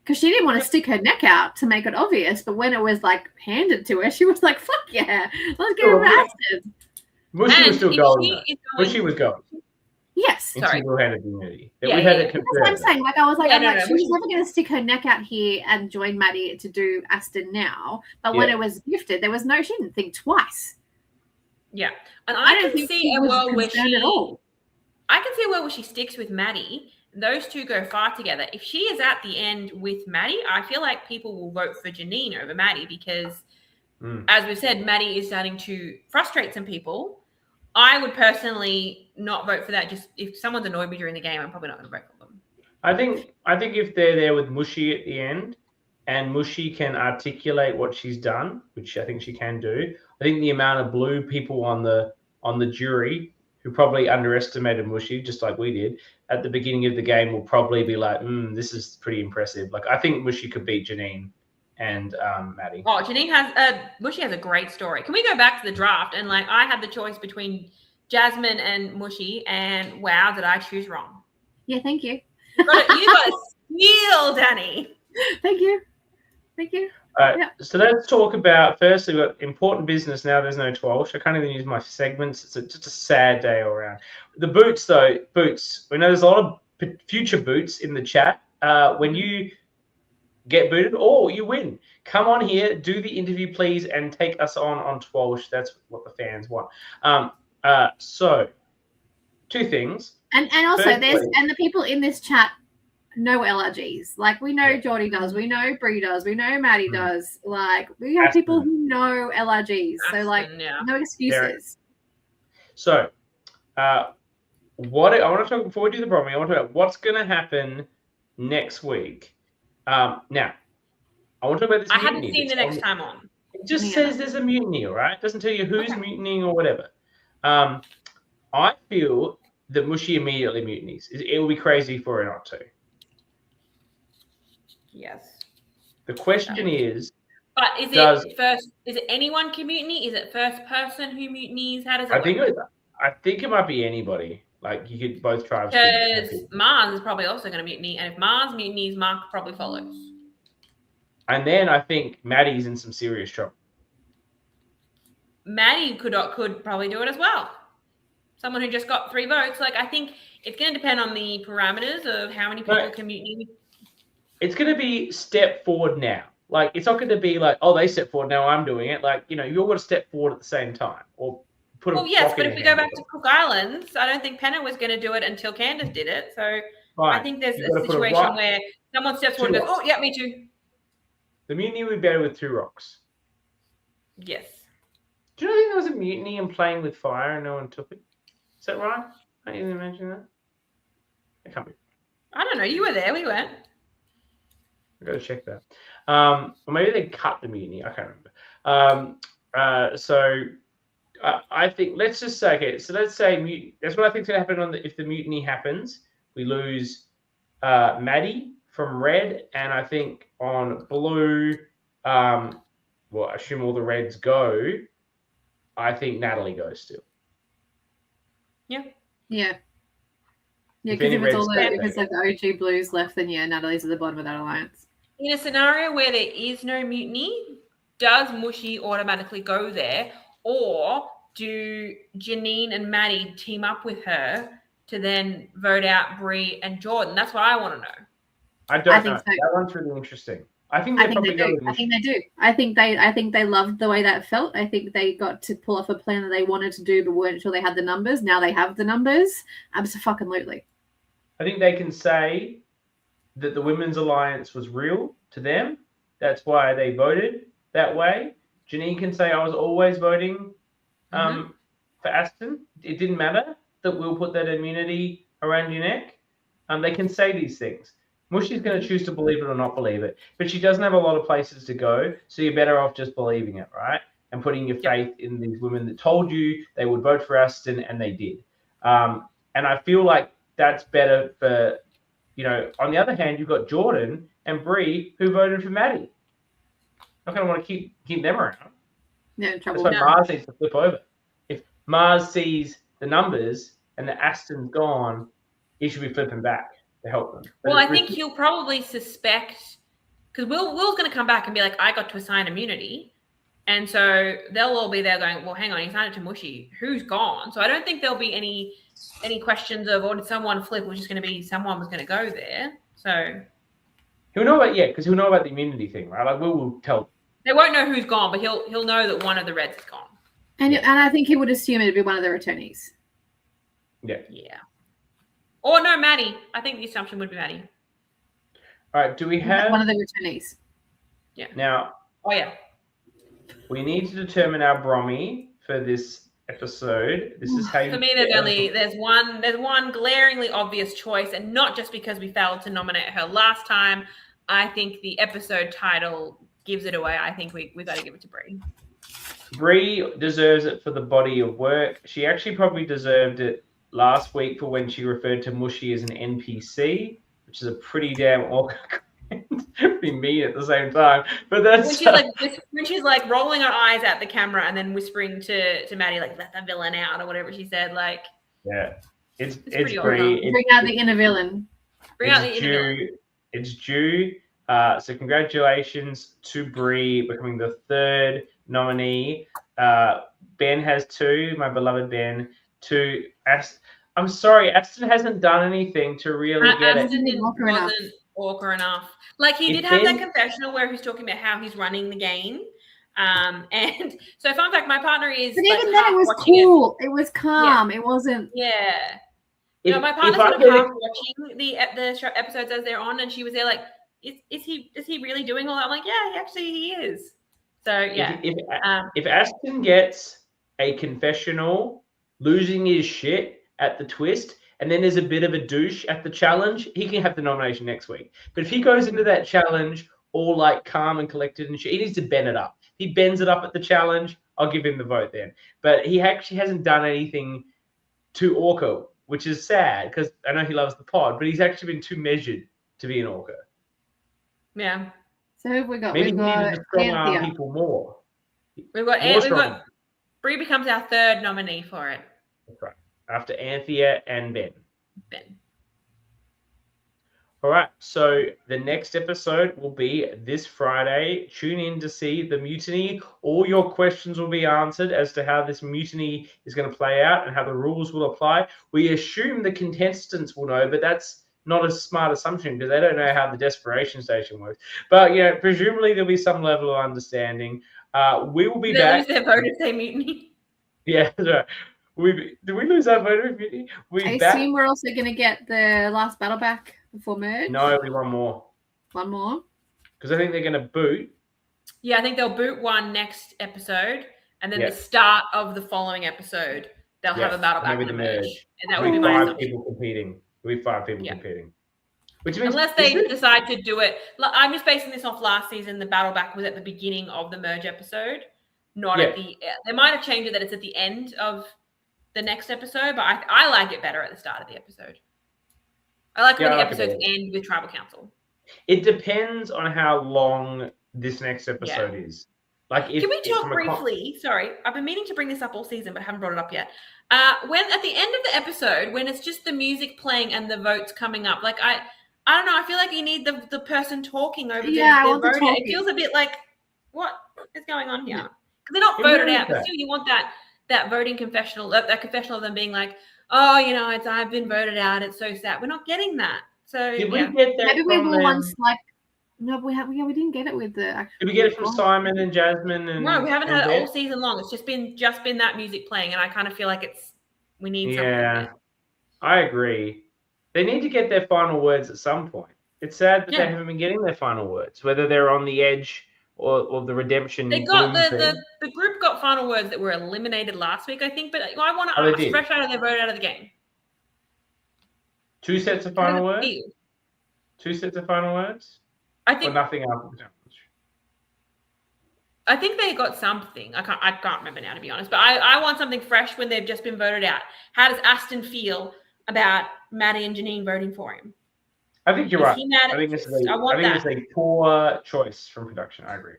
Because she didn't want to stick her neck out to make it obvious. But when it was like handed to her, she was like, fuck yeah, let's get arrested. Mushy was still going. Mushy was going. Yes. Sorry. Single-handed immunity. That's what I'm saying. Like, I was like, she's never going to stick her neck out here and join Maddie to do Aston now. But when it was gifted, she didn't think twice. Yeah. And I can see a world where she sticks with Maddie. Those two go far together. If she is at the end with Maddie, I feel like people will vote for Janine over Maddie because, as we've said, Maddie is starting to frustrate some people. I would personally not vote for that. Just if someone's annoyed me during the game, I'm probably not going to vote for them. I think if they're there with Mushy at the end and Mushy can articulate what she's done, which I think she can do, I think the amount of blue people on the on the jury who probably underestimated Mushy, just like we did, at the beginning of the game will probably be like, this is pretty impressive. Like, I think Mushy could beat Janine and Maddie. Oh, Mushy has a great story. Can we go back to the draft? And like, I had the choice between Jasmine and Mushy, and wow, did I choose wrong? Yeah, thank you. You got a steal, Dani. Thank you. All right, So let's talk about, firstly, we've got important business now. There's no 12. I can't even use my segments. It's just a sad day all around. The boots, though, we know there's a lot of future boots in the chat. When you get booted or you win, come on here, do the interview, please, and take us on 12. That's what the fans want. So, two things. And also, the people in this chat know LRGs. Like, we know Geordie does, we know Bree does, we know Maddie does. Like, we have people who know LRGs. So, like, no excuses. So, what I want to talk before we do the problem, I want to talk about what's going to happen next week. Now, I want to talk about this. I hadn't seen the next time on. It just says there's a mutiny, all right? It doesn't tell you who's mutinying or whatever. I feel that Mushy immediately mutinies. It will be crazy for her not to. Yes. The question is, but is it anyone can mutiny? Is it first person who mutinies? How does it work? I think it might be anybody. Like, you could both tribes. Because Mars is probably also going to mutiny, and if Mars mutinies, Mark probably follows. And then I think Maddie's in some serious trouble. Maddie could probably do it as well. Someone who just got 3 votes. Like, I think it's going to depend on the parameters of how many people can mutiny. It's going to be step forward now. Like, it's not going to be like, oh, they step forward, now I'm doing it. Like, you've got to step forward at the same time. Or put but if we go back to Cook Islands, I don't think Penna was going to do it until Candace did it. So I think there's a situation where someone steps forward and goes, oh, yeah, me too. The mutiny would be better with 2 rocks. Yes. Do you think there was a mutiny in Playing with Fire and no one took it? Is that right? I didn't even mention that. It can't be. I don't know. You were there. We went. I've got to check that. Or maybe they cut the mutiny. I can't remember. So I think, let's just say, okay, so let's say, that's what I think is going to happen if the mutiny happens. We lose Maddie from red, and I think on blue, I assume all the reds go. I think Natalie goes still. Yeah. Yeah, because if it's like the OG blues left, then Natalie's at the bottom of that alliance. In a scenario where there is no mutiny, does Mushy automatically go there, or do Janine and Maddie team up with her to then vote out Bree and Jordan? That's what I want to know. I don't know. So. That one's really interesting. I think they do. I think they loved the way that felt. I think they got to pull off a plan that they wanted to do, but weren't sure they had the numbers. Now they have the numbers. Absolutely. I think they can say that the Women's Alliance was real to them. That's why they voted that way. Janine can say, I was always voting for Aston. It didn't matter that we'll put that immunity around your neck. They can say these things. Mushy's going to choose to believe it or not believe it, but she doesn't have a lot of places to go, so you're better off just believing it, right? And putting your faith in these women that told you they would vote for Aston, and they did. And I feel like that's better for, on the other hand, you've got Jordan and Bree who voted for Maddie. Not going to want to keep them around. Yeah, trouble. That's why Mars needs to flip over. If Mars sees the numbers and the Aston's gone, he should be flipping back to help them. Well, I think he'll probably suspect, because Will's going to come back and be like, I got to assign immunity. And so they'll all be there going, well, hang on, he signed it to Mushy. Who's gone? So I don't think there'll be any questions of, did someone flip? It was just going to be someone was going to go there. So he'll know about, because he'll know about the immunity thing, right? Like, we'll tell. They won't know who's gone, but he'll know that one of the Reds is gone. And I think he would assume it'd be one of their attorneys. Yeah. Or no, Maddie. I think the assumption would be Maddie. All right. Do we have one of the returnees? Yeah. Now. Oh yeah. We need to determine our Brommy for this episode. This is how you. For me, there's one glaringly obvious choice, and not just because we failed to nominate her last time. I think the episode title gives it away. I think we got to give it to Bree. Bree deserves it for the body of work. She actually probably deserved it last week for when she referred to Mushy as an NPC, which is a pretty damn awkward, pretty mean at the same time. But that's when she's like rolling her eyes at the camera and then whispering to Maddie like let the villain out or whatever she said. Like it's pretty Bree. Bring out the inner villain. It's due. So congratulations to Bree becoming the third nominee. Ben has 2, my beloved Ben. 2. I'm sorry, Aston hasn't done anything to really get Aston it. Wasn't awkward enough. Like he did have that confessional where he's talking about how he's running the game. And so fun fact, my partner is. But even then, it was cool. It was calm. It wasn't. Yeah. My partner's sort of half watching the episodes as they're on, and she was there like, is he really doing all that? I'm like, yeah, he is. So yeah. If Aston gets a confessional, losing his shit at the twist, and then there's a bit of a douche at the challenge, he can have the nomination next week. But if he goes into that challenge all like calm and collected and shit, he needs to bend it up. If he bends it up at the challenge, I'll give him the vote then. But he actually hasn't done anything to ORCA, which is sad because I know he loves the pod, but he's actually been too measured to be an ORCA. Yeah. So who have we got? Maybe we need to strong arm people more. We've got Bree becomes our third nominee for it. That's right. After Anthea and Ben. All right. So the next episode will be this Friday. Tune in to see the mutiny. All your questions will be answered as to how this mutiny is going to play out and how the rules will apply. We assume the contestants will know, but that's not a smart assumption because they don't know how the desperation station works. But presumably there'll be some level of understanding. We will be back. They lose their vote if they mutiny. Yeah, right. Did we lose our vote if mutiny? I assume we're also going to get the last battle back before merge. No, we want more. One more? Because I think they're going to boot. Yeah, I think they'll boot one next episode, and then the start of the following episode, they'll have a battle back. Maybe the merge. And that would be 5 people competing. We have 5 people competing. Which means unless they decide to do it. I'm just basing this off last season. The battle back was at the beginning of the merge episode, not at the. They might have changed it that it's at the end of the next episode, but I like it better at the start of the episode. I like when the episodes end with tribal council. It depends on how long this next episode is. Like, can we talk briefly? Sorry, I've been meaning to bring this up all season, but haven't brought it up yet. When at the end of the episode, when it's just the music playing and the votes coming up, like I don't know. I feel like you need the person talking over the voting. It feels a bit like what is going on here because they're not voted out, but still you want that voting confessional, that confessional of them being like, oh, I've been voted out. It's so sad. We're not getting that. So did we get that? Maybe we were once like. No, we didn't get it with the actual. Did we get it from Simon and Jasmine? And no, we haven't had it all season long. It's just been that music playing, and I kind of feel like we need something. Yeah, I agree. They need to get their final words at some point. It's sad that they haven't been getting their final words, whether they're on the edge or the redemption. They got the group got final words that were eliminated last week, I think. But I want to fresh out of their vote out of the game. 2 sets of final words. 2 sets of final words. I think nothing after the challenge. I think they got something. I can't remember now, to be honest. But I want something fresh when they've just been voted out. How does Aston feel about Maddie and Janine voting for him? I think you're right. I think this is a poor choice from production. I agree.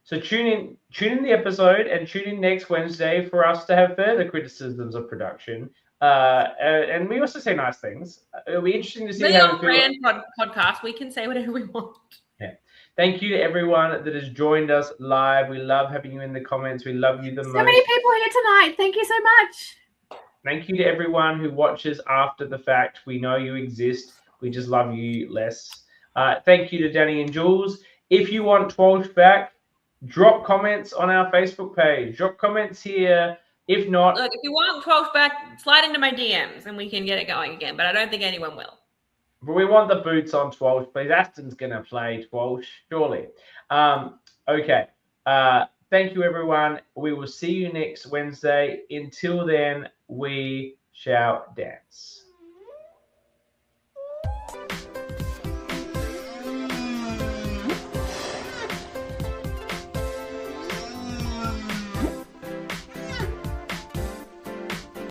So tune in the episode and tune in next Wednesday for us to have further criticisms of production. And we also say nice things. It'll be interesting to see how we feel. Podcast. We can say whatever we want. Yeah. Thank you to everyone that has joined us live. We love having you in the comments. We love you the most. So many people here tonight. Thank you so much. Thank you to everyone who watches after the fact. We know you exist. We just love you less. Thank you to Dani and Jules. If you want Twelch back, drop comments on our Facebook page. Drop comments here. If not, look, if you want 12 back, slide into my DMs and we can get it going again. But I don't think anyone will. But we want the boots on 12, please. Aston's going to play 12, surely. Okay. Thank you, everyone. We will see you next Wednesday. Until then, we shall dance.